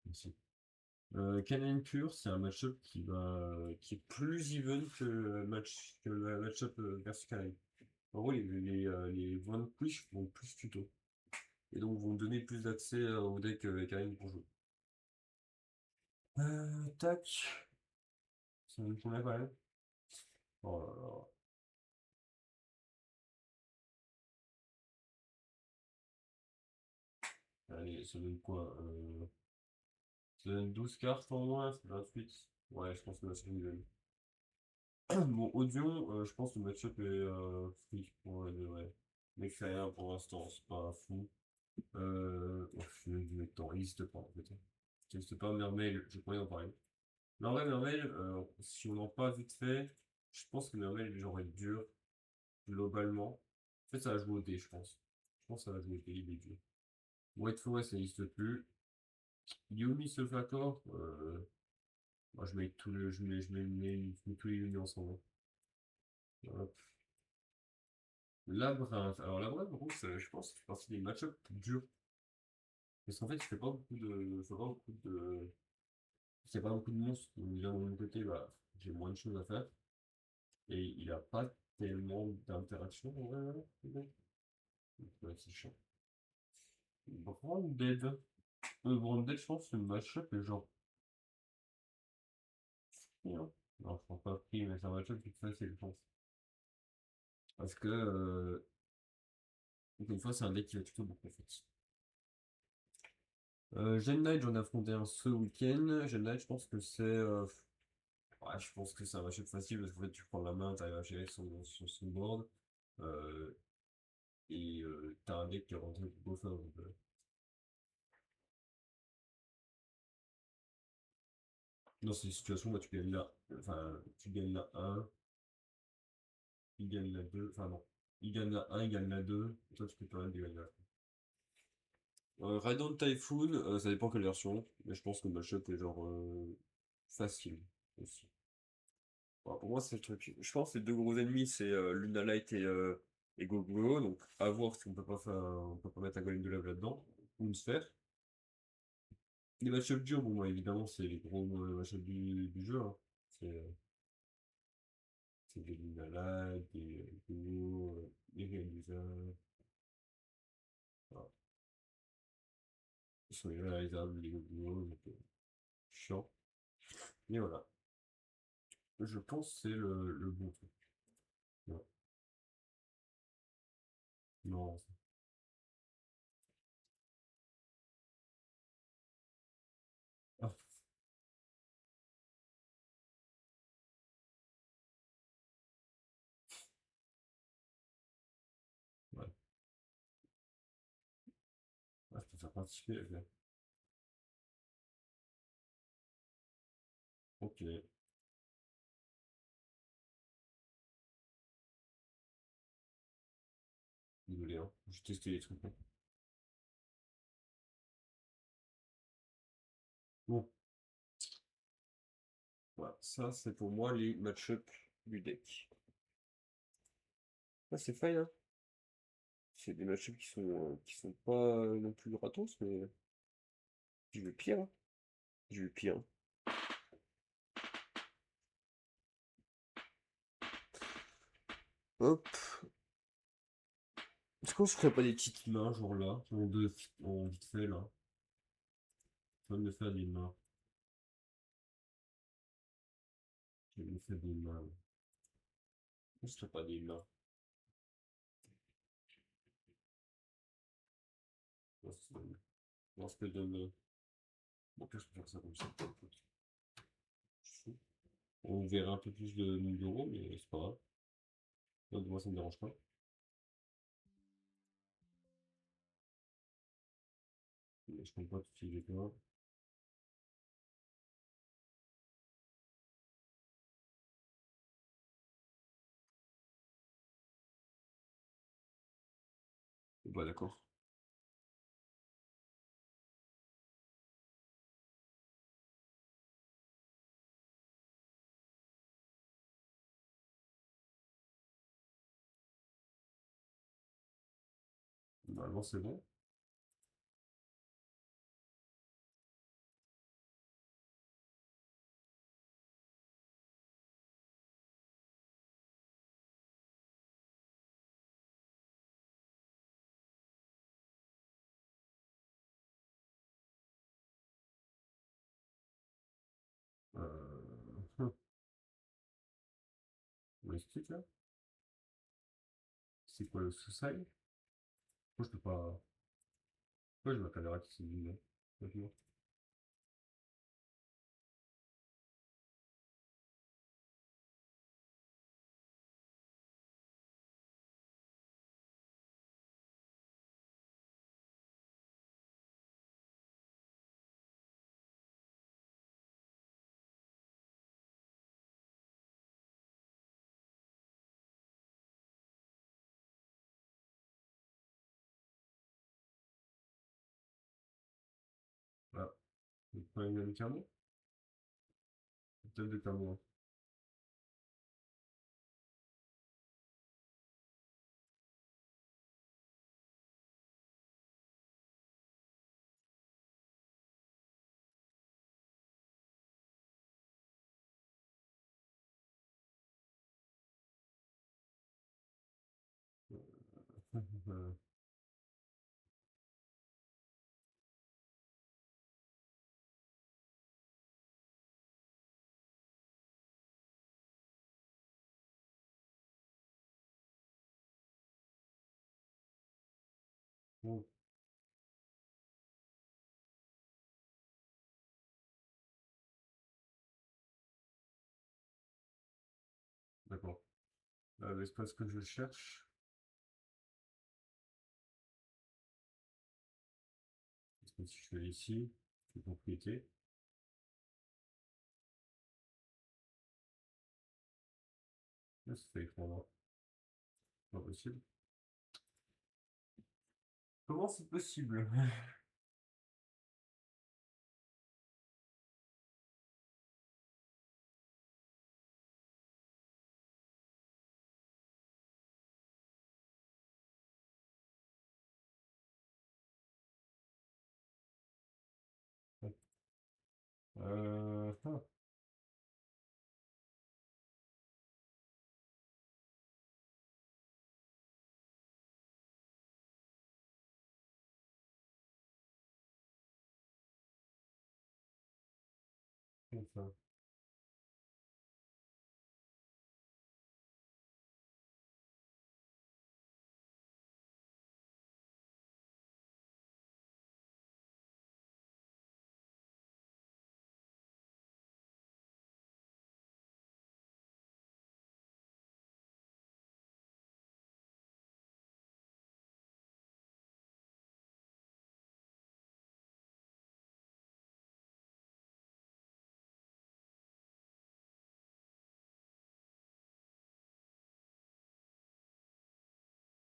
merci. Canine pur, c'est un match-up qui est plus even que que le match-up versus canine. En gros, les Vanquish vont plus tuto. Et donc vont donner plus d'accès au deck canine pour jouer. Tac. Ça donne combien quand même? Oh là là. Allez, ça donne quoi? Ça donne 12 cartes en moins, c'est 28. Ouais, je pense que là, c'est une Bon, Audion, je pense que le match-up est free pour de vrai. Mais fait rien pour l'instant, c'est pas fou. Oh, je vais du temps, il n'existe pas en fait. Il n'existe pas, Mermail, je pourrais en parler. Mais en vrai, Mermail, si on en parle vite fait, je pense que Mermail est genre être dur, globalement. En fait, ça va jouer au dé, je pense. Je pense que ça va jouer au dé, il est dur. White Forest, ça n'existe plus. Yumi Sulfator, moi je mets tous les, je mets tous les Yumi ensemble. Hop. Labyrinthe. Alors, Labyrinthe, par contre, je pense que ça fait partie des match-ups durs. Parce qu'en fait, il fait pas beaucoup de. Il fait pas beaucoup de. Il y a pas beaucoup de monstres. Donc, déjà, de mon côté, bah, j'ai moins de choses à faire. Et il a pas tellement d'interaction en vrai, voilà. Donc, ouais, c'est chiant. Branded. Branded, je pense que le match-up est genre. Bien. Non, je pense pas pris, mais c'est un match-up qui est facile, je pense. Parce que, encore une fois, c'est un deck qui va tuto beaucoup, en fait. Gen Knight, j'en ai affronté un ce week-end. Gen Knight, je pense que c'est. Ouais, je pense que c'est un match-up facile parce qu'en fait, tu prends la main, t'arrives à gérer son board. Euh, et t'as un deck qui est rentré pour buffer. Donc, dans ces situations, bah, tu gagnes là. Enfin, tu gagnes la un, il gagne la 2. Enfin, non. Il gagne la un, il gagne la 2. Et toi, tu peux permettre de gagner la 3. Raidon Typhoon, ça dépend quelle version. Mais je pense que le match-up est genre facile aussi. Bon, pour moi, c'est le truc. Je pense que les deux gros ennemis, c'est Luna Light et Gogo. Donc, à voir si on peut pas faire, on peut pas mettre un golem de lave là-dedans. Ou une sphère. Les match-ups durs, bon, moi, évidemment, c'est les gros match-ups du jeu. Hein. C'est des Luna Light, des Gogo, des réalisables. Voilà. Ils sont irréalisables, les Gogo, donc chiant. Mais voilà. Je pense que c'est le bon truc. Ouais. Non. Ah, ouais. Ah, je peux faire participer. Ok. Ok. Désolé, hein. J'ai testé les trucs. Hein. Bon, voilà. Ça, c'est pour moi les match-up du deck. Ah, c'est fine, hein. C'est des match-ups qui sont pas non plus gratos, mais j'ai vu pire. Hein. J'ai vu pire. Hop. Est-ce qu'on se ferait pas des petites mains, genre là, en vite fait, là? Je vais me faire des mains. Je vais me faire des mains. On se ferait pas des mains. On se fait de mains. Bon, peut-être je peux faire ça comme ça. On verra un peu plus de nombre d'euros, mais c'est pas grave. Moi, ça me dérange pas. Je compte pas tout de suite, bah d'accord. Normalement, c'est bon. Euh... On explique là? C'est quoi le sous-side? Moi, je peux pas. Pourquoi j'ai ma caméra qui s'est mise là? Maintenant. Pas une même Clermont? Peut-être de Clermont. Bon, d'accord. L'espace que je cherche, est-ce que si je fais ici, les propriétés, là, ça fait écran pas possible. Comment c'est possible? Ah, comme ça.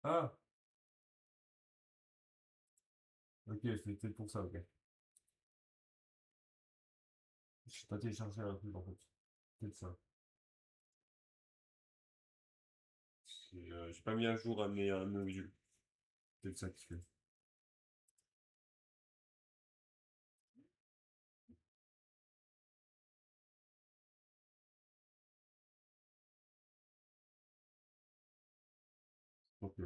Ah, ok, c'est peut-être pour ça, ok. Je sais pas téléchargé un truc en fait. Peut-être ça. J'ai pas mis à jour à mes modules. Peut-être ça qui fait. Donc,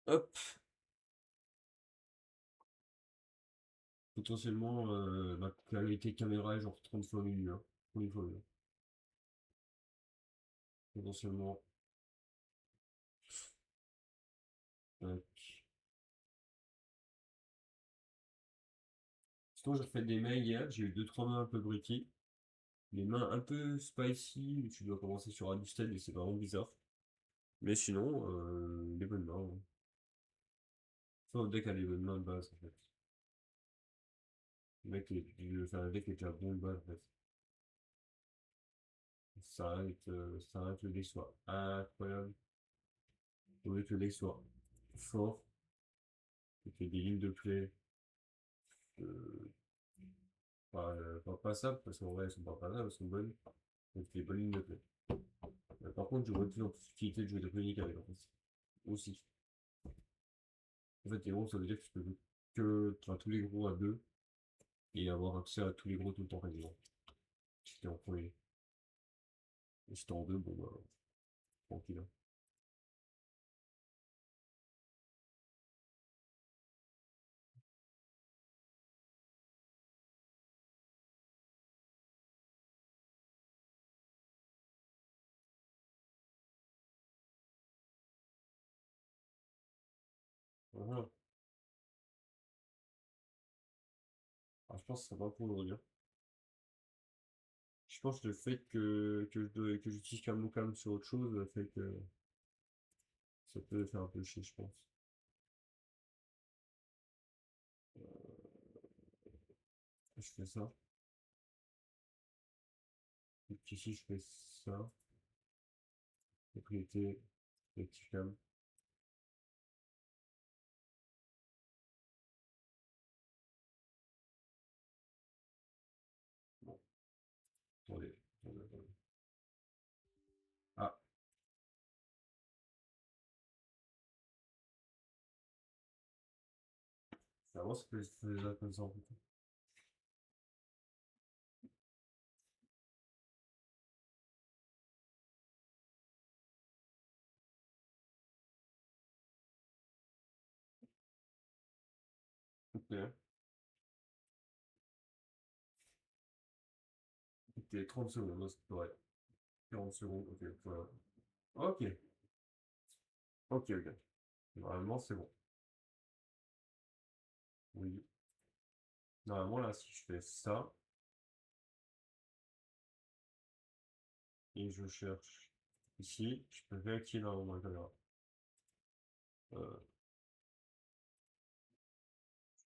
hop, potentiellement, ma qualité caméra est genre 30 fois mieux, hein. 30 fois mieux. Potentiellement. Tac. Sinon, j'ai refait des mains hier, j'ai eu deux trois mains un peu bruty. Les mains un peu spicy, où tu dois commencer sur un stade et c'est vraiment bizarre. Mais sinon, des bonnes mains, hein. Enfin, le deck a des bonnes mains de base en fait. Le mec, enfin, le deck était un bon de base en fait. Ça arrête le deck soit incroyable. Au lieu que le deck soit fort, et que des lignes de play, euh, pas ça, parce qu'en vrai elles sont pas ça, elles sont bonnes. Donc des bonnes lignes de play. Par contre, je vois de plus en plus l'utilité de jouer de Punic avec en fait. Aussi. En fait, les gros, ça veut dire que tu peux jouer que enfin, tous les gros à deux et avoir accès à tous les gros tout le temps quasiment. Si t'es en premier. Et si t'es en deux, bon bah, tranquille, hein. Voilà. Ah, je pense que ça va pour aujourd'hui, hein. Je pense que le fait que j'utilise Camo Cam sur autre chose fait que ça peut faire un peu chier, je pense. Je fais ça. Et puis ici, je fais ça. Propriété, Active Cam. Vraiment, ça fait déjà comme ça en fait. Ok. Ok, 30 secondes, là, c'est correct. 40 secondes, ok, voilà. Ok, ok, ok. Normalement, c'est bon. Oui. Normalement, là, si je fais ça, et je cherche ici, je peux vérifier dans ma caméra.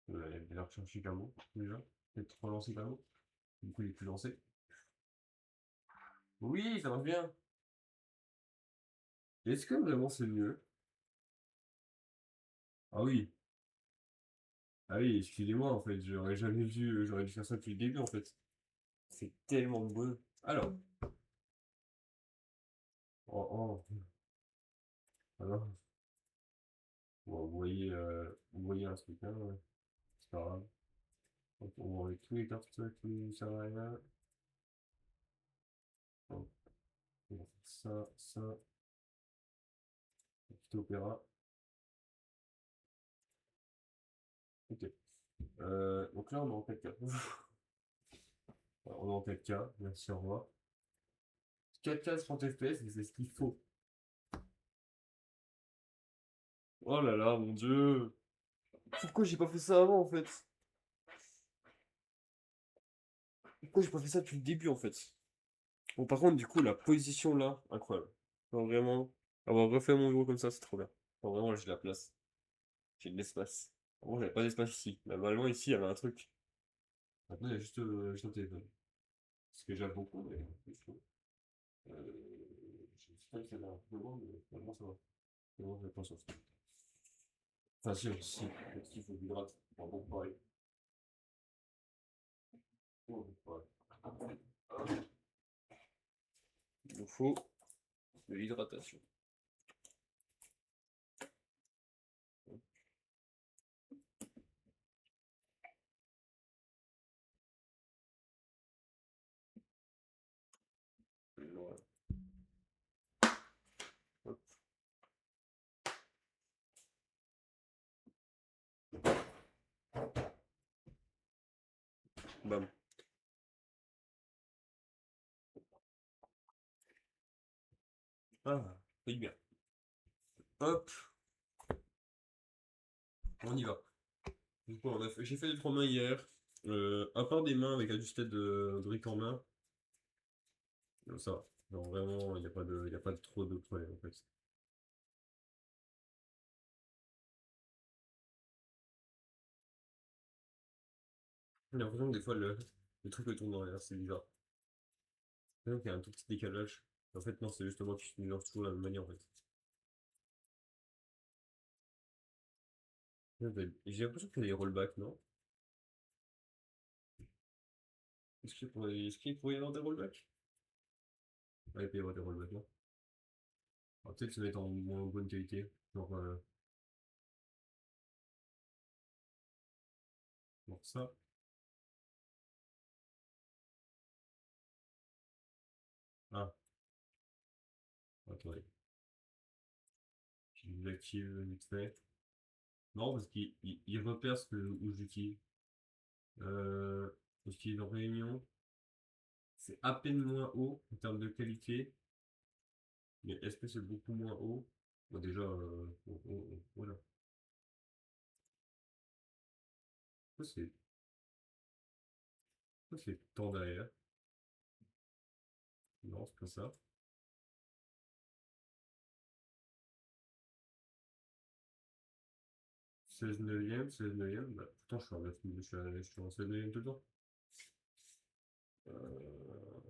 Euh, déjà rechercher Camo, déjà. Peut-être relancer Camo. Du coup, il est plus lancé. Oui, ça marche bien. Est-ce que vraiment c'est mieux? Ah oui. Ah oui, excusez-moi, en fait, j'aurais jamais dû, j'aurais dû faire ça depuis le début, en fait. C'est tellement bon. Alors, oh, oh, alors, bon, vous voyez un truc, hein, c'est pas grave. Donc, on va enlever tous les cartes qui ne servent à rien. Donc, on va faire ça, ça, petit opéra. Ok. Donc là, on est en 4K. On est en 4K, merci, au revoir. 4K 30 FPS, c'est ce qu'il faut. Oh là là, mon dieu. Pourquoi j'ai pas fait ça avant, en fait? Pourquoi j'ai pas fait ça depuis le début, en fait? Bon, par contre, du coup, la position là, incroyable. Genre, vraiment, avoir refait mon bureau comme ça, c'est trop bien. Genre, vraiment, là, j'ai la place. J'ai de l'espace. Bon, j'avais pas d'espace ici. Mais normalement, ici, il y avait un truc. Maintenant, il y a juste un téléphone. Ce que j'aime beaucoup, mais je trouve. Je sais pas si ça va un peu loin, mais normalement, ça va. Vraiment, je pense sur ça. Enfin, si, parce qu'il faut du hydrate. Enfin, bon, pareil. Bon, pareil. Il nous faut de l'hydratation. Voilà. Hop, bam. Ah, c'est bien. Hop, on y va. Du coup, j'ai fait les 3 mains hier. À part des mains avec ajusté de briques en main, ça va. Genre vraiment, il y a pas de trop de problèmes en fait. J'ai l'impression que des fois le truc me tourne dans l'air, c'est bizarre. J'ai l'impression qu'il y a un tout petit décalage. En fait, non, c'est juste moi qui mélange toujours la même manière en fait. J'ai l'impression qu'il y a des rollbacks, non? Est-ce qu'il pourrait y avoir des rollbacks? Ouais, il peut y avoir des rollbacks, non? Alors, peut-être que ça va être en moins bonne qualité. Genre ça. Ah, attendez. Je désactive vite fait. Non, parce qu'il repère où j'utilise. Euh, J'utilise en réunion. C'est à peine moins haut en termes de qualité. Mais est-ce que c'est beaucoup moins haut? Bon, déjà, voilà. Ça, c'est temps derrière. Non, c'est pas ça. 16 neuvième, 16 neuvième. Bah, pourtant, je suis en 9, je suis en 16 neuvième tout le temps. Euh,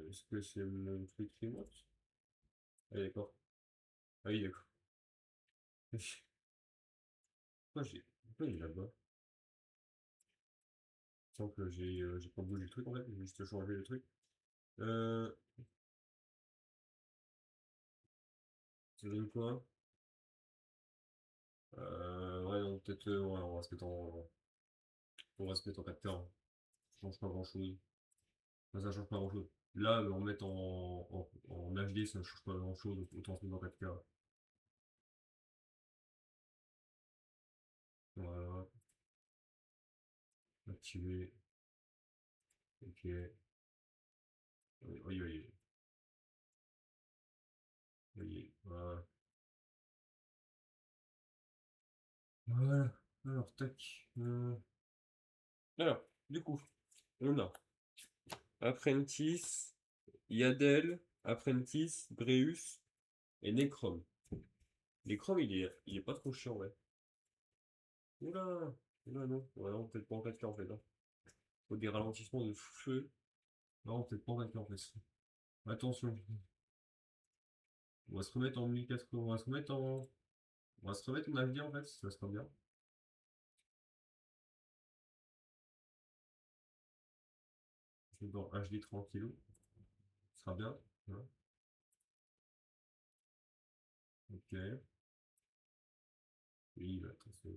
Est-ce que c'est mon truc remote? Ah, d'accord. Ah oui, d'accord. Pourquoi il est là-bas? Sans que j'ai pas bougé le truc en fait, j'ai juste changé le truc. Euh, Ça donne quoi? Ouais, donc peut-être, ouais, on va se mettre en capteur. Ça change pas grand-chose. Enfin, ça change pas grand-chose. Là, en mettre en HD, ça change pas grand-chose, autant se mettre en 4K. Voilà, activer, ok. Oui, oui, oui. Oui, voilà. Voilà. Alors, tac. Alors, du coup, on a Apprentice, Yadel, Apprentice, Breus et Necrom. Necrom, il est pas trop chiant, ouais. Oula, oula, non. Ouais, non, peut-être pas en 4K en fait. Hein. Faut des ralentissements de feu. Non, peut-être pas en 4K en fait. Attention. On va se remettre en 1080. On va se remettre en. On va se remettre en HD en fait, ça sera bien. Je vais dans HD tranquillou. Ça sera bien. Hein. Ok. Oui, bah, attention.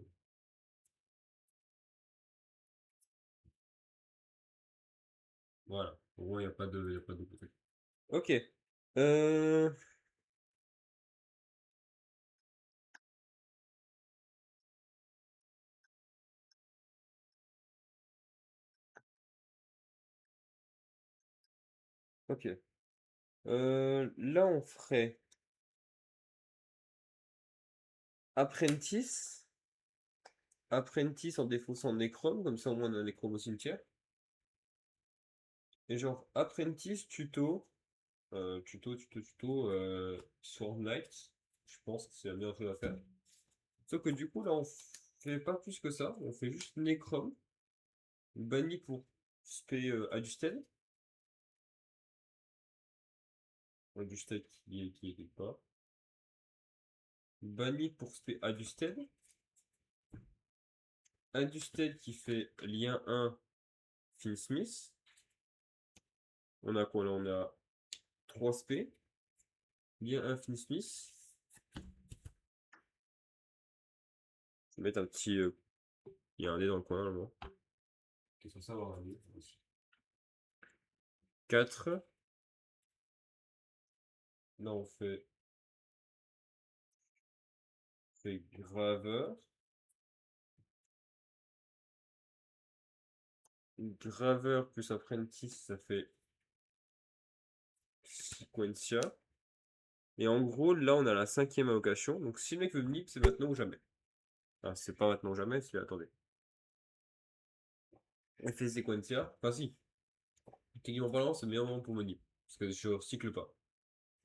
Voilà. Au moins, il y a pas de truc. Ok. Euh... Ok. Là, on ferait Apprentice. Apprentice en défaussant Necrom, comme ça au moins on a Necrom au cimetière. Et genre Apprentice tuto, Sword Knight. Je pense que c'est la meilleure chose à faire. Sauf que du coup, là, on fait pas plus que ça. On fait juste Necrom, banni pour spé Adjusted. Adjusted qui est quelque part. Banni pour spé Adjusted. Adjusted qui fait lien 1 Finsmith. On a quoi là? On a 3 spé. Lien 1 Finsmith. Je vais mettre un petit. Il y a un dé dans le coin là. Qui est censé avoir un dé aussi. 4. Là fait graveur. Graveur plus apprentice, ça fait Sequentia. Et en gros, là, on a la 5e invocation. Donc, si le mec veut venir, c'est maintenant ou jamais. Ah, c'est pas maintenant ou jamais, si, attendez. On fait Sequentia. Enfin, si. Techniquement parlant, c'est le meilleur moment pour Monip. Parce que je recycle pas.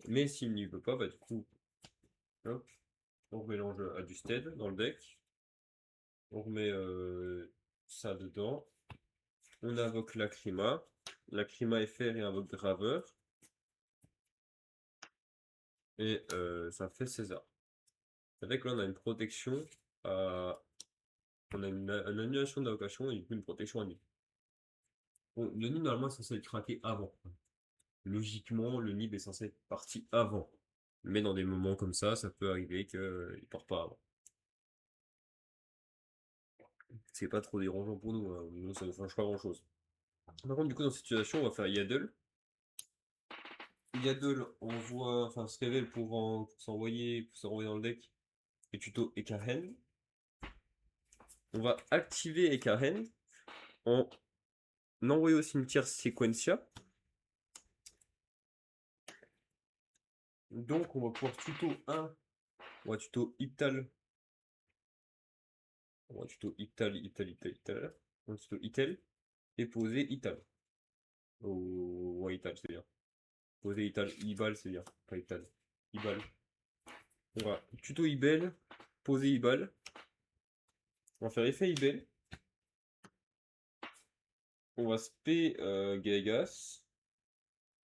Mais s'il n'y veut pas, bah du coup, hop, on mélange Adjusted dans le deck. On remet ça dedans. On invoque Lacrima. Lacrima FR et invoque Graveur. Et ça fait César. Avec là, on a une protection à. On a une annulation d'invocation et du coup une protection à nid. Bon, le nid normalement est censé être craqué avant. Logiquement, le nid est censé être parti avant. Mais dans des moments comme ça peut arriver qu'il ne part pas avant. C'est pas trop dérangeant pour nous, hein. Nous ça ne change pas grand chose. Par contre, du coup, dans cette situation, on va faire Yaddle. Yaddle enfin, se révèle pour s'envoyer dans le deck et tuto Ekahen. On va activer Ekahen en envoyer au cimetière Sequentia. Donc, on va pouvoir tuto 1. On va tuto Ital. On va tuto Ital. On va tuto Ital. Et poser Ital. Ouais, Ital, c'est bien. Poser Ital. Ibal, c'est bien. Pas Ital. Ibal. On va tuto Ibel. Poser Ibal. On va faire effet Ibel. On va spé Gaigas.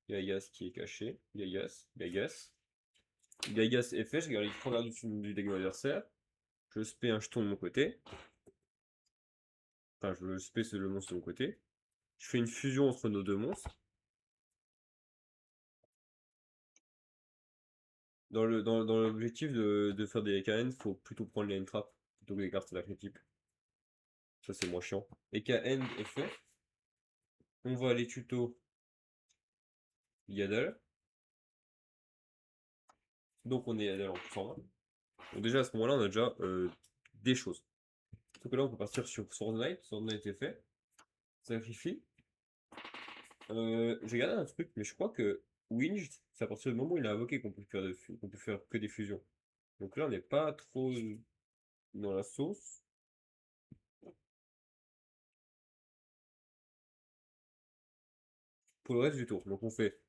Gaigas qui est caché. Gaigas. Gaigas effet, je regarde les 3 du deck de l'adversaire. Je spé un jeton de mon côté. Enfin, je spé le monstre de mon côté. Je fais une fusion entre nos deux monstres. dans l'objectif de faire des EKN, faut plutôt prendre les N-trap plutôt que des cartes d'archétype. Ça, c'est moins chiant. EKN est fait. On va aller tuto Yaddle. Donc on est Yaddle en plus en main. Donc déjà à ce moment-là, on a déjà des choses. Donc là, on peut partir sur Sword Knight. Sword Knight est fait. Sacrifie. J'ai regardé un truc, mais je crois que Winged, c'est à partir du moment où il a invoqué qu'on peut faire que des fusions. Donc là, on n'est pas trop dans la sauce. Pour le reste du tour. Donc on fait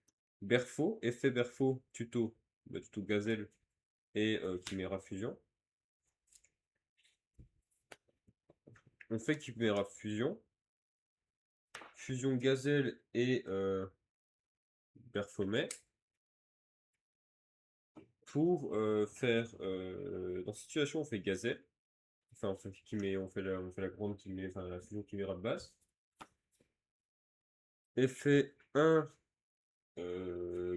Berfo, effet Berfo, tuto, tuto Gazelle et Chimera Fusion. On fait Chimera Fusion. Fusion Gazelle et Berfomet. Pour faire. Dans cette situation, on fait Gazelle. Enfin, on fait la grande enfin, la fusion Chimera de base. Effet 1,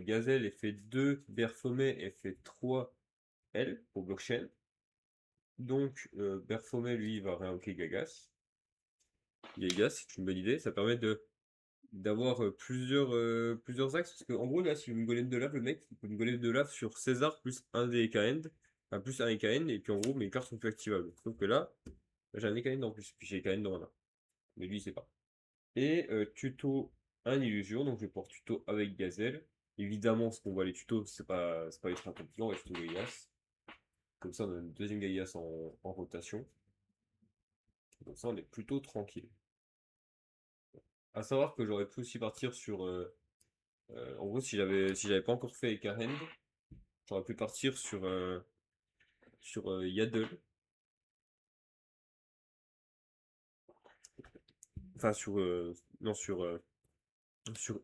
Gazelle, effet 2, Berfomet, effet 3, L pour blockchain. Donc, Berfomet, lui, va réinvoquer Gagas. Gagas, c'est une bonne idée. Ça permet d'avoir plusieurs axes. Parce qu'en gros, là, si une golem de lave, le mec, il peut une golem de lave sur César plus un des EKN. Enfin, plus un EKN. Et puis en gros, mes cartes sont plus activables. Sauf que là, j'ai un EKN en plus. Puis j'ai EKN dans ma main. Mais lui, il sait pas. Et tuto un illusion. Donc je vais pouvoir tuto avec Gazelle. Évidemment, ce qu'on voit les tutos, c'est pas ultra compliqué. On va tuto Gaias. Comme ça, on a une deuxième Gaias en rotation. Comme ça, on est plutôt tranquille. À savoir que j'aurais pu aussi partir sur. En gros, si j'avais pas encore fait Ekarend, j'aurais pu partir sur Yaddle. Enfin, non, sur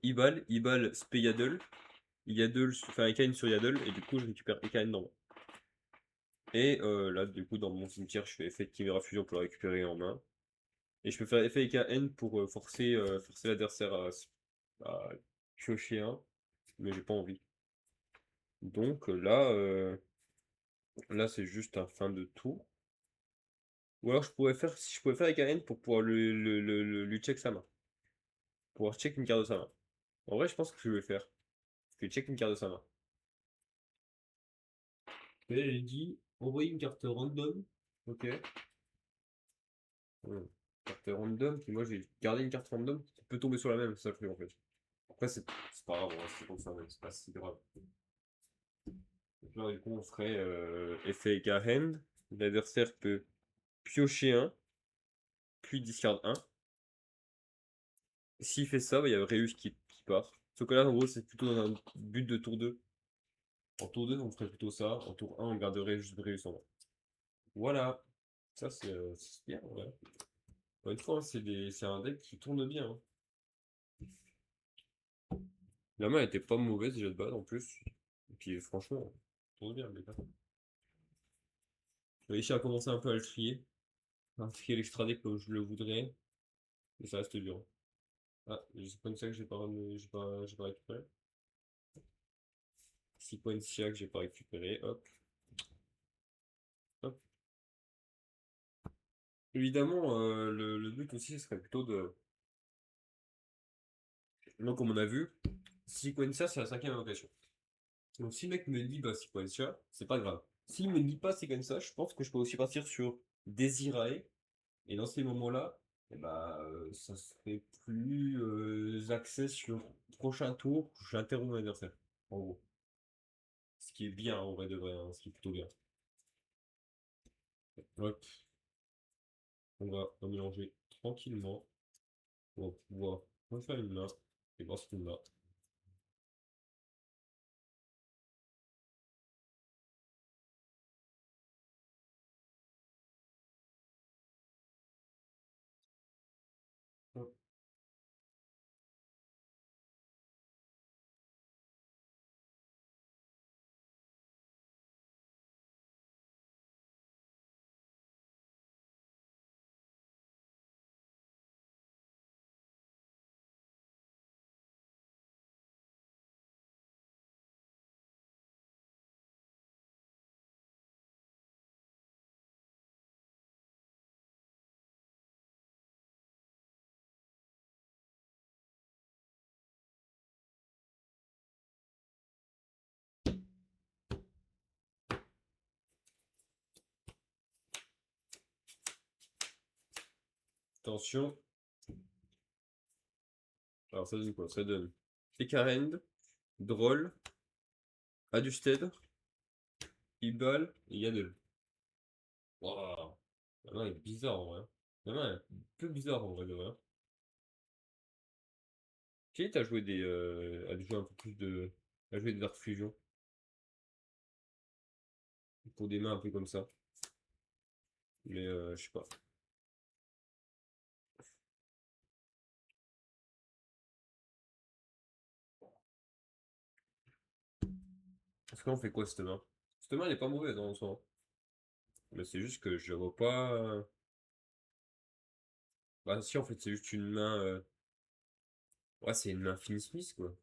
Ibal. Ibal spé Yaddle. Yaddle, enfin Ekain sur Yaddle. Et du coup, je récupère Ekain dans moi. Et là, du coup, dans mon cimetière, je fais effet de Chimera Fusion pour le récupérer en main. Et je peux faire effet EKN pour forcer l'adversaire à piocher un. Mais j'ai pas envie. Donc là, c'est juste un fin de tour. Ou alors si je pouvais faire EKN pour pouvoir lui check sa main. Pour pouvoir check une carte de sa main. En vrai, je pense que je vais le faire. Je vais check une carte de sa main. Ok, j'ai dit envoyer une carte random. Ok. Carte random, puis moi j'ai gardé une carte random qui peut tomber sur la même, c'est ça le truc en fait. Après, c'est pas grave, c'est comme ça, mais c'est pas si grave. Donc là, du coup, on ferait effet Garen. L'adversaire peut piocher un, puis discard un. S'il fait ça, bah, il y a Reus qui part. Sauf que là, en gros, c'est plutôt dans un but de tour 2. En tour 2, on ferait plutôt ça. En tour 1, on garderait juste Reus en main. Voilà. Ça, c'est bien, ouais. Encore une fois, hein, c'est un deck qui tourne bien, hein. La main était pas mauvaise déjà de base en plus. Et puis franchement, ça tourne bien le deck, hein. J'ai réussi à commencer un peu à le trier. À trier l'extra deck comme je le voudrais. Mais ça reste dur. Ah, j'ai pas une sac que j'ai pas récupéré. 6 points de SIA que j'ai pas récupéré. Hop, hop. Évidemment, le but aussi ce serait plutôt de. Donc, comme on a vu, Sequentia c'est la cinquième invocation. Donc, si le mec me dit bah Sequentia, c'est pas grave. S'il me dit pas Sequentia, je pense que je peux aussi partir sur Desirae. Et dans ces moments-là, eh bah, ça serait plus axé sur prochain tour, j'interromps mon adversaire. En gros. Ce qui est bien en vrai de vrai, hein, ce qui est plutôt bien. Hop, on va mélanger tranquillement. On va pouvoir refaire une main et voir ce qu'on a. Hop. Attention. Alors ça donne quoi? Ça donne Ekarend, Droll, Adusted, Ibal et Yadel. Waouh! La main est bizarre en vrai. La main est un peu bizarre en vrai de vrai. Qui t'a joué à jouer un peu plus de. À jouer des Dark Fusion pour des mains un peu comme ça. Mais je sais pas. Parce qu'on fait quoi cette main? Cette main elle est pas mauvaise dans le sens. Mais c'est juste que je vois pas. Bah si en fait c'est juste une main. Ouais c'est une main Finn Smith quoi.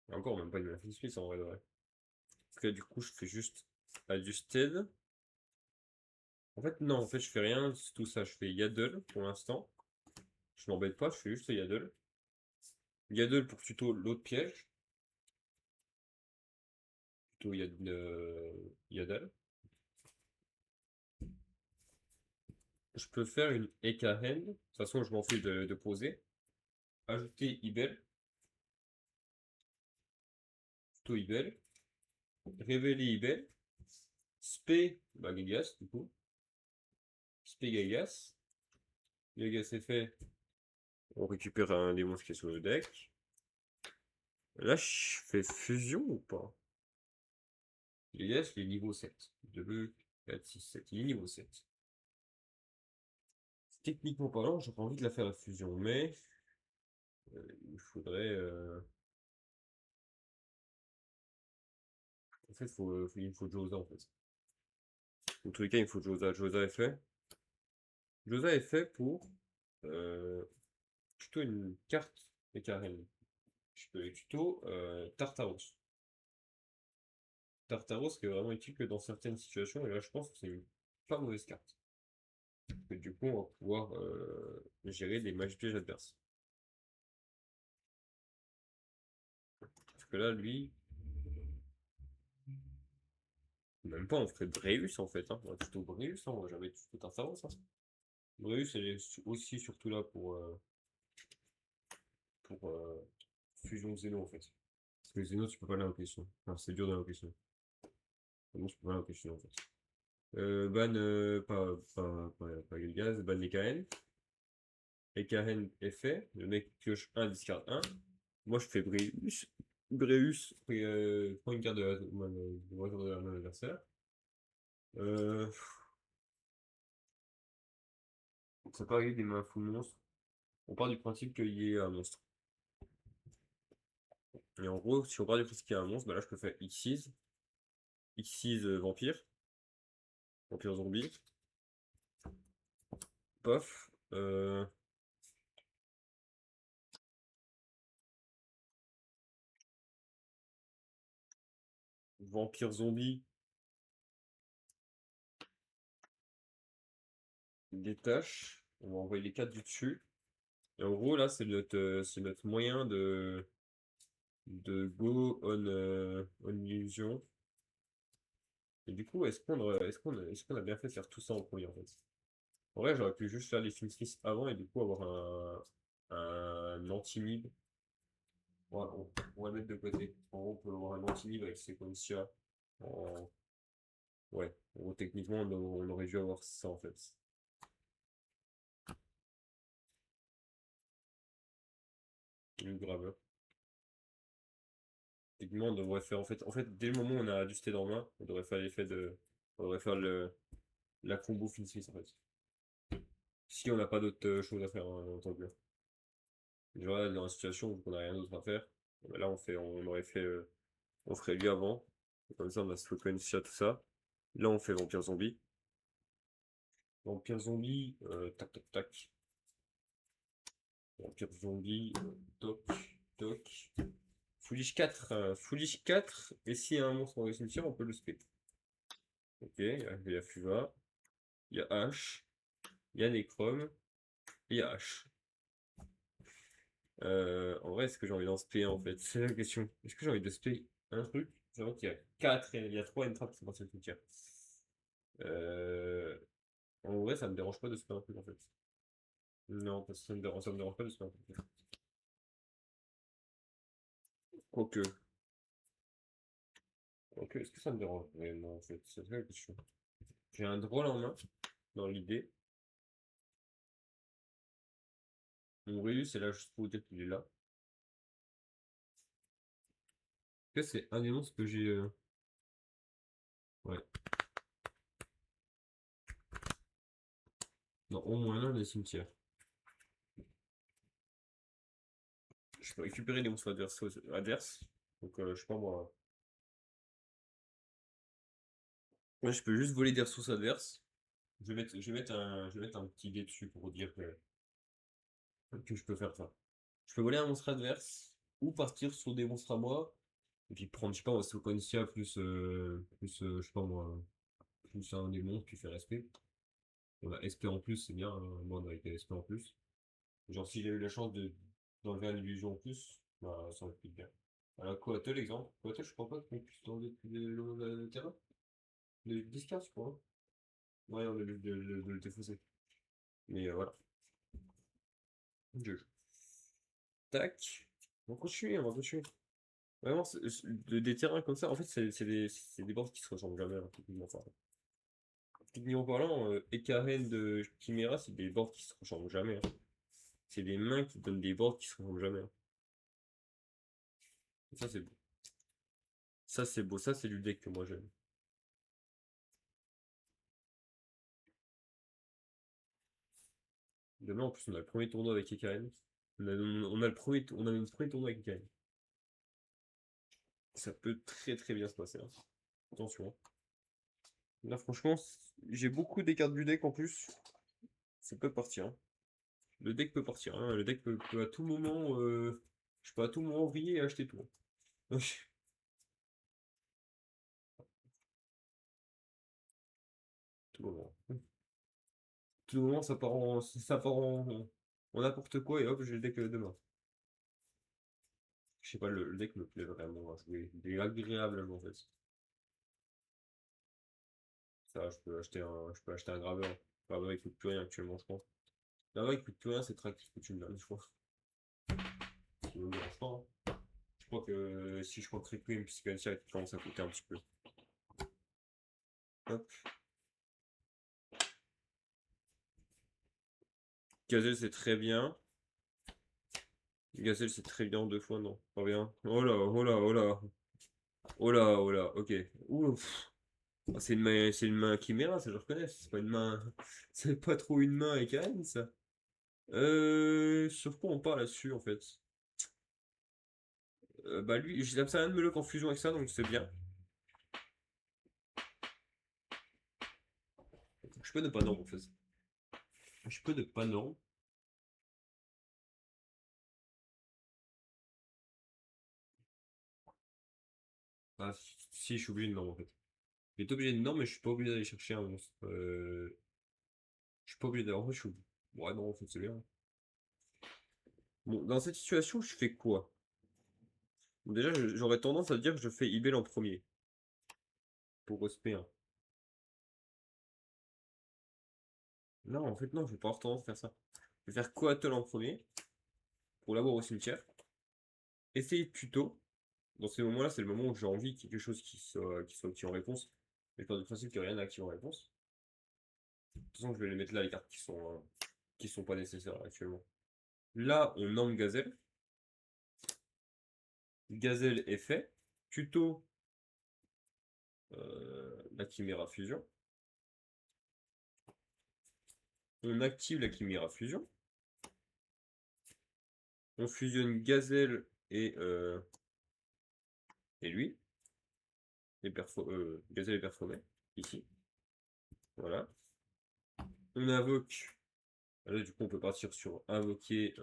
Et encore même pas une main Finn Smith en vrai de vrai. Parce que là, du coup je fais juste Adjusted. En fait non, en fait je fais rien, c'est tout ça. Je fais Yaddle pour l'instant. Je m'embête pas, je fais juste Yaddle. Yaddle pour tuto l'autre piège. Tuto Yaddle. Je peux faire une Ekahen. De toute façon je m'en fais de poser. Ajouter Ibel. Tuto Ibel. Révéler Ibel. Spé, bah Gagas du coup. Spé Gagas. Gagas est fait. On récupère un démon qui est sur le deck. Là, je fais fusion ou pas? Gagas, il est niveau 7. 2, 4, 6, 7. Il est niveau 7. Techniquement parlant, j'aurais envie de la faire la fusion, mais il faudrait. En fait, il me faut Josa en fait. Dans tous les cas, il me faut Josa. Josa est fait. Josa est fait pour tuto une carte et Karen. Je peux les tuto Tartaros. Tartaros qui est vraiment utile que dans certaines situations, et là je pense que c'est une pas mauvaise carte. Parce que du coup, on va pouvoir gérer des matchs pièges adverses. Parce que là, lui, même pas, on ferait Breus en fait. Hein. On va tuto Breus, hein. On va jamais tuto Tartaros. Hein. Breus, elle est aussi surtout là pour fusion Xeno en fait. Parce que Xeno, tu peux pas l'invocation. Enfin, c'est dur d'invocation. Bon, je peux pas l'invocation en fait. Ban, pas Gilgaz, ban les KN. Les KN est fait. Le mec pioche 1, discard 1. Moi, je fais Breus. Breus prend une carte de la main adversaire. Ça peut arriver des mains full monstres. On part du principe qu'il y ait un monstre. Et en gros, si on part du principe qu'il y a un monstre, bah là je peux faire X6. X6 vampire. Vampire zombie. Pof. Vampire zombie. Détache. On va envoyer les 4 du dessus. Et en gros, là, c'est notre moyen de go on illusion. Et du coup, est-ce qu'on a bien fait de faire tout ça en premier en fait? En vrai, j'aurais pu juste faire les Smith avant et du coup avoir un anti-nib. On va le mettre de côté. En gros, on peut avoir un anti-nib avec Sequencia. En... Ouais, en gros, techniquement, on aurait dû avoir ça en fait. Une graveur. Techniquement, on devrait faire en fait, dès le moment où on a ajusté dans main, on devrait faire l'effet de. On devrait faire la combo fin Smith en fait. Si on n'a pas d'autre chose à faire en tant que là. Déjà, dans la situation où on n'a rien d'autre à faire, là on aurait fait. On ferait lui avant. Comme ça, on a Sequencia, tout ça. Là, on fait Vampire Zombie. Vampire Zombie, tac tac tac. Vampire Zombie, toc, toc. Foolish 4, Foolish 4, et s'il y a un monstre dans le cimetière, on peut le split. Ok, il y a Fuva, il y a H, il y a Necrom, et il y a H. En vrai, est-ce que j'ai envie d'en spé en fait? C'est la question. Est-ce que j'ai envie de spé un truc? C'est vrai qu'il y a 4, il y a 3 entraps qui sont partis au cimetière. En vrai, ça me dérange pas de spam un truc en fait. Non, parce que ça me dérange pas de spam un truc. Quoique, quoique, est-ce que ça me dérange vraiment en fait? C'est ça la question. J'ai un drôle en main, dans l'idée. Mon Ryu, c'est là juste pour vous dire qu'il est là. Que c'est un des monstres que j'ai. Ouais. Non, au moins l'un des cimetières. Je peux récupérer des monstres adverses. Donc, je sais pas moi. Moi, je peux juste voler des ressources adverses. Je vais mettre un petit dé dessus pour vous dire que je peux faire ça. Je peux voler un monstre adverse ou partir sur des monstres à moi. Et puis prendre, je sais pas, moi, Sokoncia je sais pas moi, plus un des monstres qui fait respect. On a SP en plus, c'est bien, hein, moi avec SP en plus. Genre, si j'ai eu la chance d'enlever un illusion en plus, bah, ça aurait pu être bien. Alors, Coatl, exemple. Coatl, je crois pas qu'on puisse enlever le terrain. Le discard, je crois. Ouais, on a de le défausser. Mais voilà. Je joue. Tac. On continue, on va continuer. Vraiment, des terrains comme ça, en fait, c'est des boards qui se ressemblent jamais, hein, techniquement parlant. Techniquement parlant, Ekaren de Chimera, c'est des boards qui se ressemblent jamais, hein. C'est des mains qui donnent des boards qui se ressemblent jamais, hein. Et ça, c'est beau. Ça, c'est beau. Ça, c'est du deck que moi j'aime. Demain, en plus, on a le premier tournoi avec Ekaren. On a notre premier tournoi avec Ekaren. Ça peut très très bien se passer, hein. Attention, hein. Là, franchement, j'ai beaucoup des cartes du deck en plus. Ça peut partir, hein. Le deck peut partir, hein. Le deck peut à tout moment, je peux à tout moment vriller et acheter tout, hein. Tout moment. Tout moment, ça part en n'importe quoi et hop, j'ai le deck demain. Je sais pas, le deck me plaît vraiment à jouer. Il est agréable à jouer en fait. Ça, je peux acheter un graveur. Le graveur il coûte plus rien actuellement, je crois. Le graveur il coûte plus rien, c'est Track qui coûte une blinde, je crois. Ça me dérange pas, hein. Je crois que si je compte Requiem puisque Psychonauts il commence à coûter un petit peu. Hop. Gazelle c'est très bien. Gazelle c'est très bien deux fois, non. Pas bien. Oh là, oh là, oh là. Oh là, oh là, ok. Ouf. Ah, c'est une main chiméra, ça je reconnais. C'est pas une main. C'est pas trop une main avec Karen, ça. Sur quoi on parle là-dessus en fait? Bah lui, ça me sert à rien de me lock en fusion avec ça, donc c'est bien. Je peux ne pas non en fait. Je peux ne pas non. Ah si, je suis obligé de non en fait. J'étais obligé de non, mais je suis pas obligé d'aller chercher un monstre. Je suis pas obligé d'aller. En fait, je suis. Ouais non, en fait c'est bien. Bon, dans cette situation, je fais quoi? Bon, déjà, j'aurais tendance à dire que je fais Ibel en premier. Pour SP1. Non, en fait non, je vais pas avoir tendance à faire ça. Je vais faire Coatl en premier. Pour l'avoir au cimetière. Essayer de tuto. Dans ces moments-là, c'est le moment où j'ai envie qu'il y ait quelque chose qui soit actif en réponse. Mais je pars du principe qu'il n'y a rien d'actif en réponse. De toute façon, je vais les mettre là, les cartes qui sont pas nécessaires actuellement. Là, on nomme Gazelle. Gazelle est fait. Tuto la Chimera Fusion. On active la Chimera Fusion. On fusionne Gazelle et lui. Gazelle et Perfomet. Ici. Voilà. On invoque. Là, du coup, on peut partir sur invoquer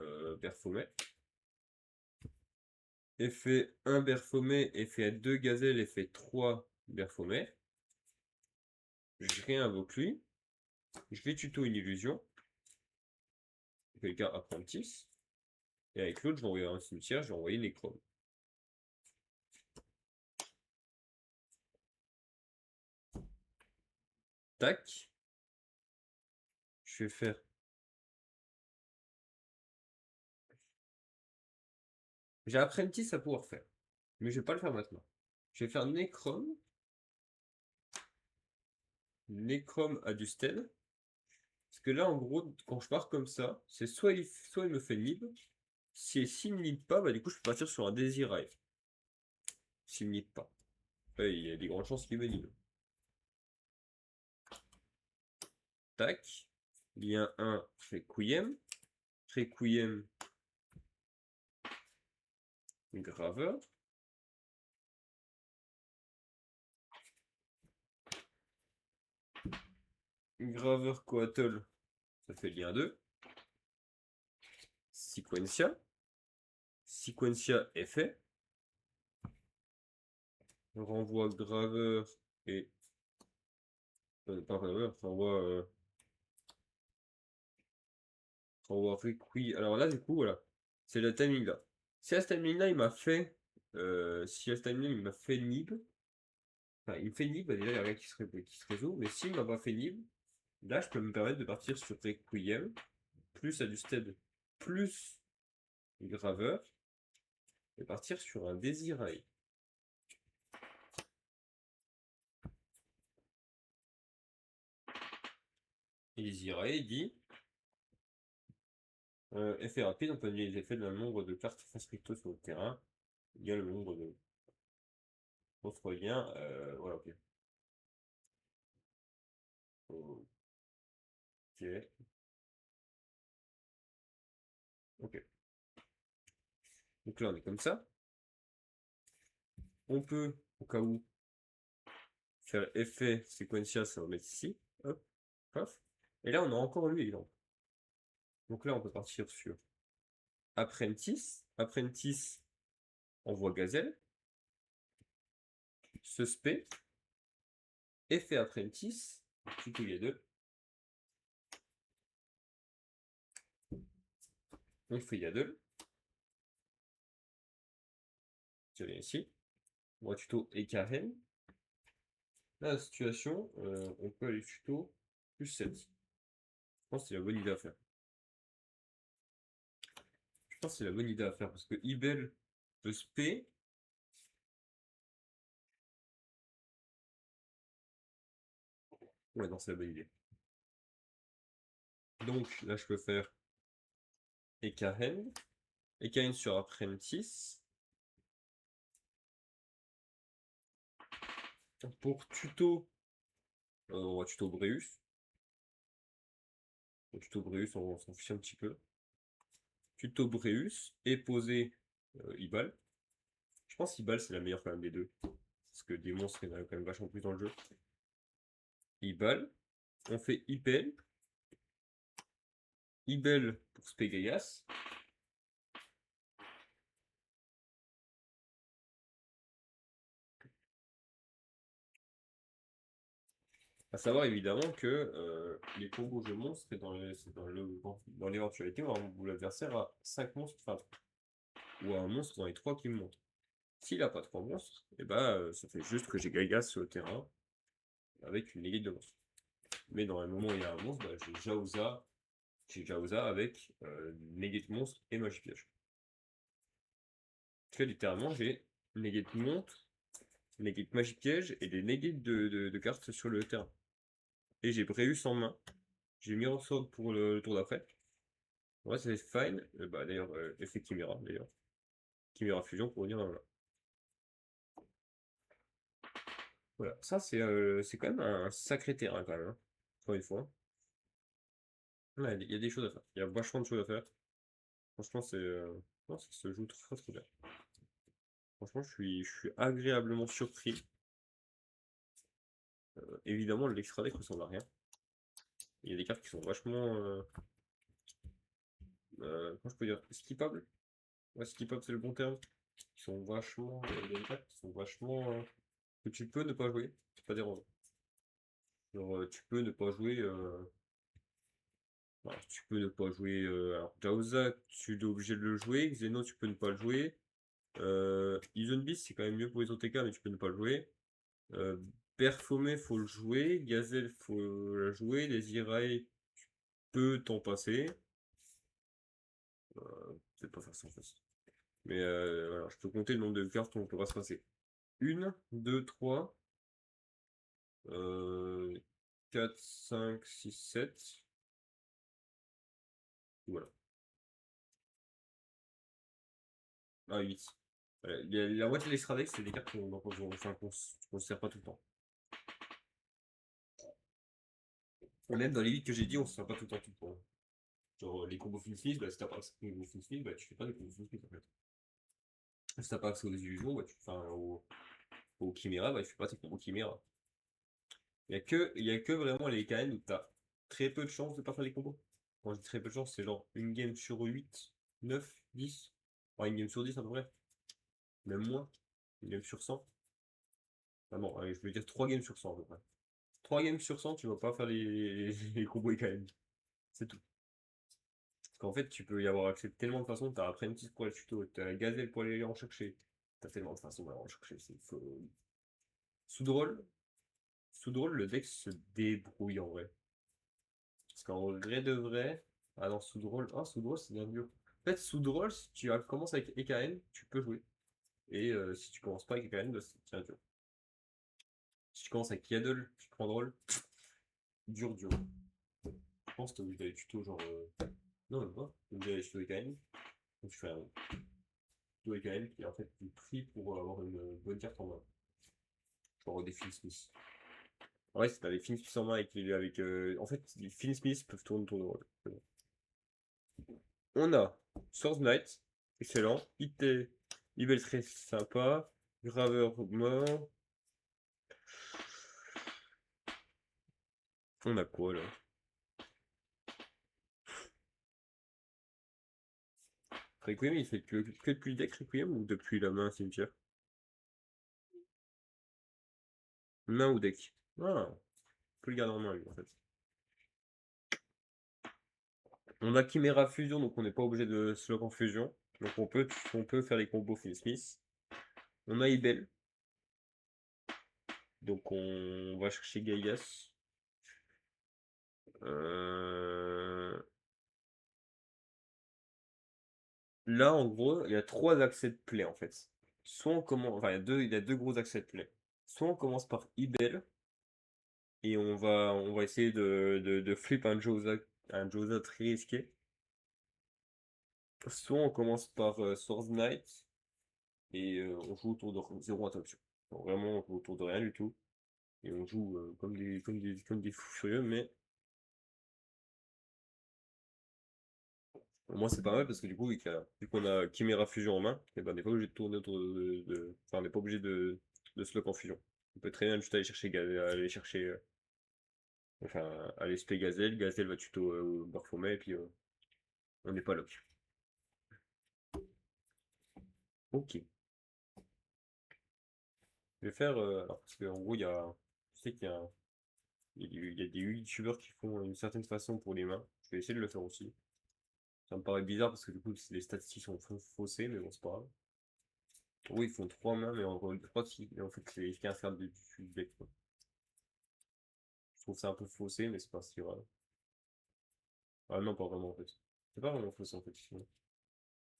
Perfomet. Effet 1 Berfomet, effet 2 Gazelle, effet 3 Berfomet. Je réinvoque lui. Je vais tuto une illusion. Quelqu'un apprentice. Et avec l'autre, je vais envoyer un cimetière, je vais envoyer Necrom. Tac. je vais faire. J'ai Apprentice à pouvoir faire, mais je vais pas le faire maintenant. Je vais faire Necrom. Necrom à du stealth. Parce que là, en gros, quand je pars comme ça, c'est soit il me fait nib. S'il me nib pas, bah du coup, je peux partir sur un Desire. S'il me nib pas. Il y a des grandes chances qu'il me nib. Tac. Lien 1, Requiem. Requiem. Graveur. Graveur Coatl, ça fait lien 2. Sequentia. Sequentia effet. Renvoie graveur et. Pas graveur, renvoie Requiem. Alors là, du coup, voilà. C'est le timing là. Si à ce timing là, il m'a fait. Si à ce timing là, il m'a fait nib. Enfin, il me fait nib, bah, déjà, il n'y a rien qui se résout. Mais s'il m'a pas fait nib, là, je peux me permettre de partir sur Requiem. Plus Adusted. Plus graveur. Et partir sur un Desire. Desire dit. Effet rapide, on peut annuler les effets de nombre de cartes face recto sur le terrain. Il y a le nombre de autres liens. Voilà, ok. Ok. Ok. Donc là, on est comme ça. On peut, au cas où, faire effet Sequentia, ça va mettre ici. Hop, paf. Et là, on a encore lui, exemple. Donc là, on peut partir sur Apprentice. Apprentice, envoie Gazelle. Suspect. Effet Apprentice. Plutôt les deux. On fait Yaddle. Je viens ici. On va tuto Ekahen. Là, la situation, on peut aller tuto plus 7. Je pense que c'est la bonne idée à faire. Je pense que c'est la bonne idée à faire parce que Ibel peut spé. Ouais, non, c'est la bonne idée. Donc là, je peux faire Ekahen. Ekahen sur Apprentice. Pour tuto, on va tuto Breus. Pour tuto Breus, on s'en fiche un petit peu. Tuto Breus et poser Ibal. Je pense Ibal, c'est la meilleure quand même des deux. Parce que des monstres, il y en a quand même vachement plus dans le jeu. Ibal. On fait Ibel. Ibel pour Spegayas. À savoir évidemment que les combos jeux monstres, c'est dans l'éventualité où l'adversaire a 5 monstres, enfin, ou un monstre dans les 3 qui me montrent. S'il n'a pas 3 monstres, et bah ça fait juste que j'ai Gaigas sur le terrain avec une négate de monstres. Mais dans le moment où il y a un monstre, bah, j'ai Jaouza avec négate monstre et magie piège. Parce que littéralement j'ai négate montre, négate magie piège et des négates de cartes sur le terrain. Et j'ai Breus en main. J'ai mis en sorte pour le tour d'après. Ouais, c'est fine. Bah, d'ailleurs, effet Chimera, d'ailleurs. Chimera Fusion pour dire voilà. Voilà, ça c'est quand même un sacré terrain quand même, hein. Encore une fois. Ouais, il y a des choses à faire. Il y a vachement de choses à faire. Franchement, non, ça se joue très très bien. Franchement, je suis agréablement surpris. Évidemment, l'extra deck ressemble à rien. Il y a des cartes qui sont vachement. Comment je peux dire? Skippables? Ouais, skippable, c'est le bon terme. Qui sont vachement. Il y a des cartes qui sont vachement. Que tu peux ne pas jouer. C'est pas dérangeant. Genre, tu peux ne pas jouer. Alors, tu peux ne pas jouer. Alors, Jaoza, tu es obligé de le jouer. Xeno, tu peux ne pas le jouer. Ison Beast, c'est quand même mieux pour les OTK, mais tu peux ne pas le jouer. Perfomé, faut le jouer. Gazelle, faut la jouer. Les Irae, peux t'en passer. Peut-être pas faire ça en fait. Mais voilà, je peux compter le nombre de cartes qu'on pourra se passer. 1, 2, 3, 4, 5, 6, 7. Voilà. Ah, 8. La moitié de l'extra deck, c'est des cartes qu'on se sert pas tout le temps. Et même dans les 8 que j'ai dit, on se sert pas tout le temps tout le temps. Genre les combos Finsmith, bah, si t'as pas accès aux combos Finsmith, bah, tu fais pas de combos Finsmith en fait. Si t'as pas accès aux illusions, bah, aux chiméras, bah, tu fais pas tes combos chiméras. Il y a que vraiment les KN où t'as très peu de chances de pas faire les combos. Quand je dis très peu de chance, c'est genre une game sur 8, 9, 10. Enfin, une game sur 10 à peu près. Même moins. Une game sur 100. Ah non, allez, je veux dire 3 games sur 100 à peu près. 3 games sur 100, tu vas pas faire les combos EKM. C'est tout. Parce qu'en fait, tu peux y avoir accès de tellement de façons. T'as après une petite pour le tuto, t'as la gazelle pour aller en chercher. T'as tellement de façons d'aller en chercher, c'est faux. Sous drôle, le deck se débrouille en vrai. Parce qu'en vrai de vrai. Ah non, sous drôle. Ah, sous drôle, c'est bien dur. En fait, sous drôle, si tu commences avec EKN, tu peux jouer. Et si tu commences pas avec EKN, bah, c'est dur. Si tu commences avec Yaddle, tu prends drôle. Dur, dur. Je pense que t'as obligé d'aller tuto genre. Non, même pas. T'as obligé d'aller tuto EKN. Donc tu fais un tuto EKN qui est en fait le prix pour avoir une bonne carte en main. Genre des Finsmith. Ouais, c'est t'as des Finsmith en main avec en fait, les Finsmith peuvent tourner autour de rôle. On a Sword Knight, excellent. IT, Ibel très sympa. Graveur mort. On a quoi là? Requiem, il fait que depuis le deck Requiem ou depuis la main cimetière? Main ou deck? Ah, on peut le garder en main lui en fait. On a Chimera Fusion, donc on n'est pas obligé de se lock en fusion. Donc on peut faire les combos Smith. On a Ibel. Donc on va chercher Gaigas. Là, en gros, il y a 3 accès de play en fait. Soit on commence. Enfin, il y a deux gros accès de play. Soit on commence par Ibel. Et on va essayer de flip un Josa très risqué. Soit on commence par Sword Knight. Et on joue autour de zéro attraction. Donc, vraiment, on joue autour de rien du tout. Et on joue comme des fous furieux, mais au moins c'est pas mal parce que du coup, vu qu'on a Chimera Fusion en main, et ben, on n'est pas obligé de tourner autour enfin, on n'est pas obligé de se lock en fusion. On peut très bien juste enfin, aller spé Gazelle, Gazelle va tuto Baphomet, et puis on n'est pas lock. Ok. Je vais faire, alors, parce qu'en gros, je sais qu'il y a, il y a des youtubeurs qui font une certaine façon pour les mains. Je vais essayer de le faire aussi. Ça me paraît bizarre parce que du coup, les statistiques sont faussées, mais bon, c'est pas grave. Oui, ils font 3 mains, mais en gros, 3 mais en fait, c'est 15 cartes du deck, quoi. Je trouve ça un peu faussé, mais c'est pas si grave. Ah non, pas vraiment en fait. C'est pas vraiment faussé en fait. Sinon.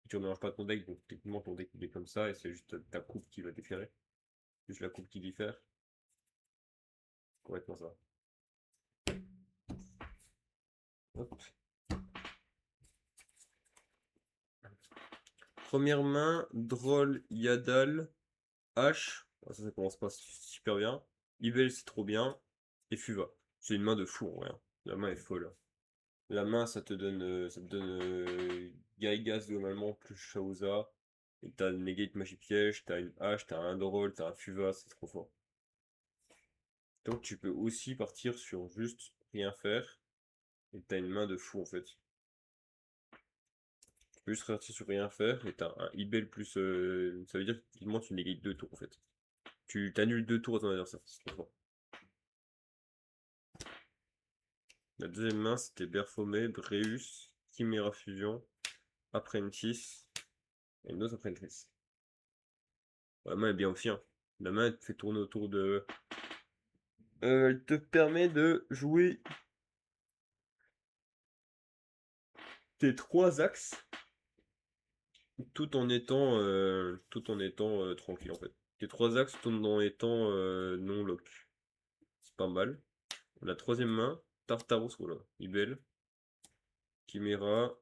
Tu ne mélanges pas ton deck, donc techniquement ton deck il est comme ça, et c'est juste ta coupe qui va différer. Juste la coupe qui diffère. Complètement ça. Hop. Première main, Droll, Yadal, H. Ah, ça commence pas super bien. Ibel, c'est trop bien. Et Fuva. C'est une main de fou en vrai, hein. La main est folle. La main, ça te donne Gaigas globalement plus Shauza. Et t'as Negate Magie Piège, t'as une hache, t'as un Droll, t'as un Fuva, c'est trop fort. Donc tu peux aussi partir sur juste rien faire. Et t'as une main de fou en fait. Tu peux juste partir sur rien faire et t'as un Ibel plus. Ça veut dire que tu négates 2 tours en fait. Tu t'annules 2 tours à ton adversaire. C'est trop fort. La deuxième main, c'était Baphomet, Breus, Chimera Fusion, Apprentice, et une autre Apprentice. La main est bien aussi, hein. La main, elle te fait tourner autour de... elle te permet de jouer tes 3 axes tout en étant, tranquille en fait. Tes 3 axes tout en étant non lock. C'est pas mal. La troisième main, Tartaros, voilà, il est belle. Chimera,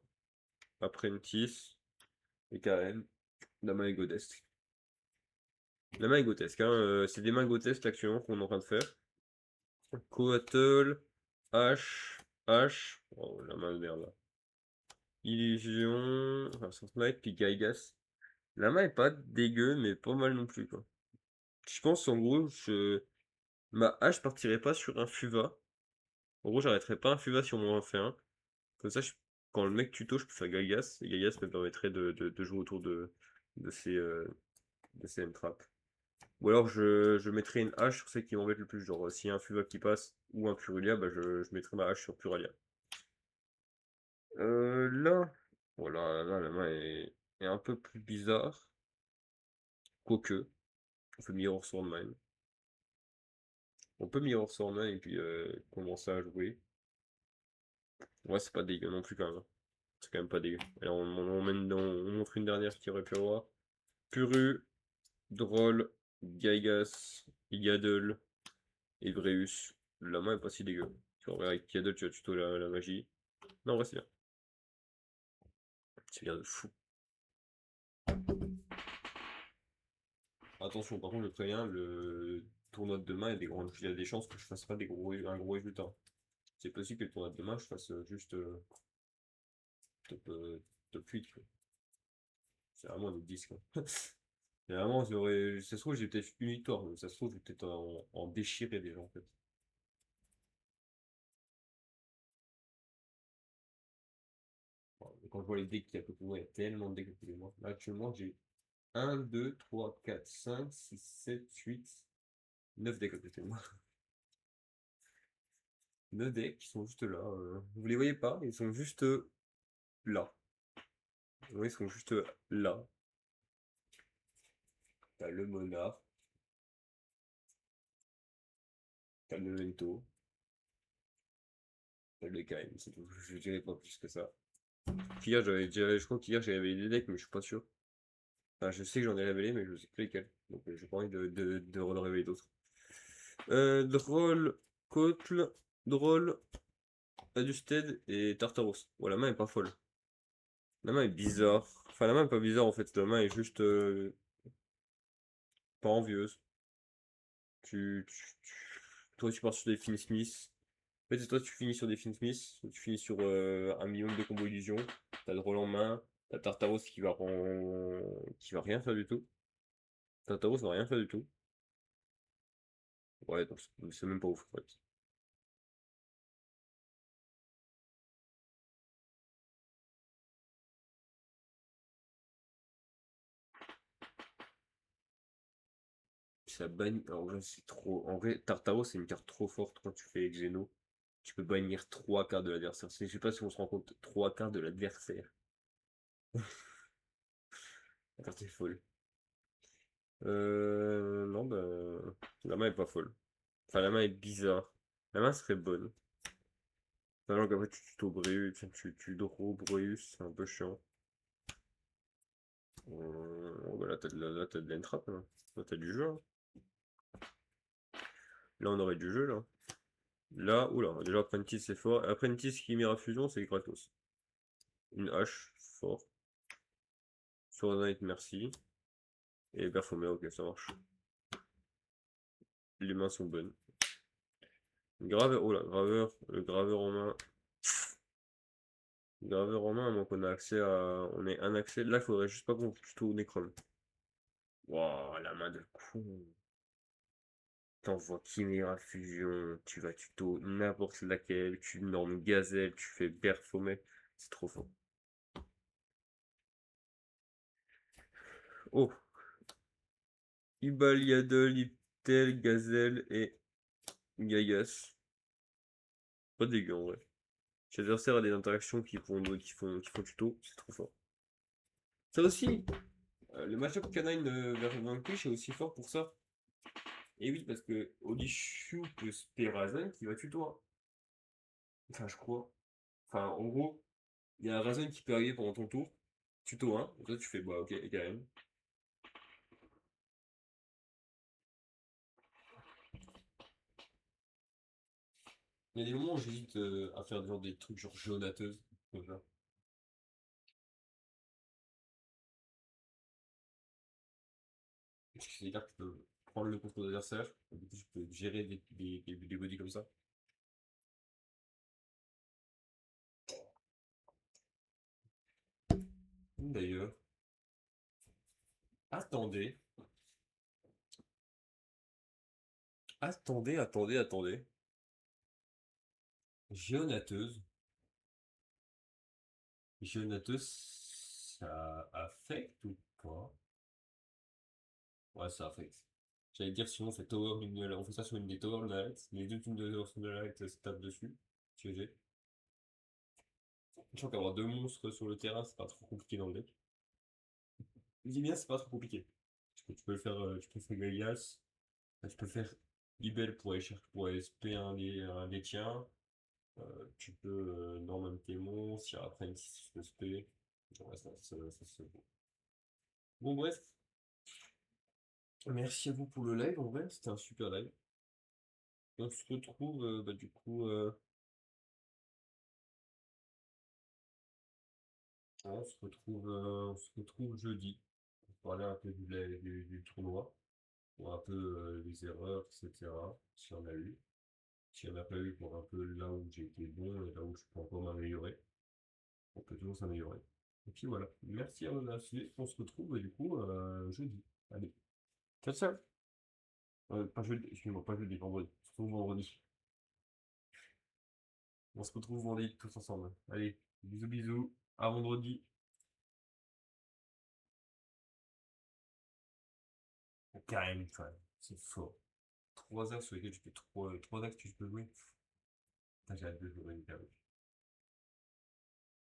Apprentice, et KM, la main est godesque. La main est grotesque, hein, c'est des mains grotesques actuellement qu'on est en train de faire. Coatl, H, H, oh la main de merde là. Illusion, enfin Knight, puis Gaigas. La main est pas dégueu, mais pas mal non plus quoi. Je pense en gros, ma hache partirait pas sur un Fuva. En gros, j'arrêterais pas un Fuva si on m'en fait un. Comme ça, quand le mec tuto, je peux faire Gaigas, et Gaigas me permettrait de jouer autour de ces, de ces M-Trap. Ou alors je mettrai une hache sur celle qui m'embête le plus. Genre s'il y a un Fuva qui passe ou un Purulia, bah je mettrai ma hache sur Puralia. Là, voilà, là la main est un peu plus bizarre. Quoique, on peut Mirror Swordman. On peut Mirror Swordman et puis commencer à jouer. Ouais, c'est pas dégueu non plus quand même, hein. C'est quand même pas dégueu. Alors on montre une dernière qui aurait pu avoir. Puru, Droll, Gaigas, Yaddle et Breus. La main est pas si dégueu. Tu vois, avec Yaddle, tu vas tuto la magie. Non, en vrai, c'est bien. C'est bien de fou. Attention, par contre, je préviens, le tournoi de demain, il y a des chances que je fasse pas un gros résultat. C'est possible que le tournoi de demain, je fasse juste top, top 8, quoi. C'est vraiment des 10, quoi. C'est vraiment, ça se trouve, j'ai peut-être une victoire, mais ça se trouve, je vais peut-être en déchirer des gens, en fait. Quand je vois les decks qu'il y a à côté de moi, il y a tellement de decks à côté de moi. Là, actuellement, j'ai 1, 2, 3, 4, 5, 6, 7, 8, 9 decks à côté de moi. 9 decks qui sont juste là. Vous les voyez pas, ils sont juste là. Oui, ils sont juste là. T'as le Monarque, t'as le Vento, t'as le KM, c'est tout. Je dirais pas plus que ça. Je crois qu'hier j'ai révélé des decks, mais je suis pas sûr. Enfin, je sais que j'en ai révélé, mais je sais plus lesquels. Donc j'ai pas envie de révéler d'autres. Droll, Kotl, Droll, Adusted et Tartaros. Bon, la main est pas folle. La main est bizarre. Enfin, la main est pas bizarre en fait. La main est juste pas envieuse. Toi, tu pars sur des Finn Smith. En fait, toi, tu finis sur des Finn Smith. Tu finis sur un minimum de combo illusion. T'as Droll en main. T'as Tartaros qui va rien faire du tout. Tartaros va rien faire du tout. Ouais, donc c'est même pas ouf en fait. Ça bannit. En vrai, c'est trop. En vrai, Tartaro, c'est une carte trop forte quand tu fais Xeno. Tu peux bannir 3 cartes de l'adversaire. Je sais pas si on se rend compte. 3 cartes de l'adversaire. La carte est folle. Non, bah. La main est pas folle. Enfin, la main est bizarre. La main serait bonne. Alors qu'après, tu tuto Breus, tu draw Breus, c'est un peu chiant. Bah là, t'as de l'entrap, là. Là, t'as du jeu, hein. Là, on aurait du jeu, là. Là, oula, déjà Apprentice c'est fort. Apprentice qui met à fusion, c'est gratos. Une hache, fort. Sword Knight, merci. Et Baphomet, ok, ça marche. Les mains sont bonnes. Graveur, oh là, graveur, le graveur en main. Graveur en main, donc on a accès à. On est un accès. Là, il faudrait juste pas qu'on tuto Necron. Waouh, la main de con. T'envoies Chimera Fusion, tu vas tuto n'importe laquelle, tu normes Gazelle, tu fais Baphomet. C'est trop fort. Oh, Ibaliadol, Iptel, Gazelle et Gaigas. Pas dégueu en vrai. Si l'adversaire a des interactions qui font tuto, c'est trop fort. Ça aussi, le match-up Canine vers Vanquish est aussi fort pour ça. Et oui, parce que Odishu peut Sperazan qui va tuto, hein. Enfin, je crois. Enfin, en gros, Il y a un Razon qui peut arriver pendant ton tour. Tuto 1. Et toi, tu fais, bah, ok, quand même. Il y a des moments où j'hésite à faire genre des trucs genre géonateuse. Comme ça. Parce que c'est-à-dire que tu peux prendre le contrôle de l'adversaire. Et du coup, tu peux gérer des bodies comme ça. D'ailleurs, attendez. Attendez. Géonateuse. Géonateuse, ça affecte ou pas? Ouais, ça affecte. J'allais dire sinon on fait Tower on fait ça sur une des Tower Knights. Les deux teams de Tower Knights se tapent dessus. GG. Je crois qu'avoir deux monstres sur le terrain, c'est pas trop compliqué dans le deck. Je dis bien, c'est pas trop compliqué. Parce que tu peux faire Galias, tu peux faire Ibel pour aller chercher pour aller SP un des tiens. Tu peux Norman tes monstres, si après une 6 SP. Ouais, c'est bon. Bon, bref. Merci à vous pour le live, en vrai, c'était un super live. On se retrouve, bah, du coup, on se retrouve jeudi pour parler un peu du tournoi, pour un peu les erreurs, etc. S'il y en a eu. S'il n'y en a pas eu, pour un peu là où j'ai été bon et là où je peux encore m'améliorer. On peut toujours s'améliorer. Et puis voilà. Merci à vous d'avoir suivi. On se retrouve du coup jeudi. Allez. Ciao, ciao. Pas jeudi, excuse-moi, pas jeudi, vendredi. On se retrouve vendredi. On se retrouve vendredi tous ensemble. Allez, bisous bisous. À vendredi. Carrément, quand même. C'est fort. 3 heures sur lesquelles tu peux 3 axes que tu peux jouer. Putain, j'ai hâte de jouer.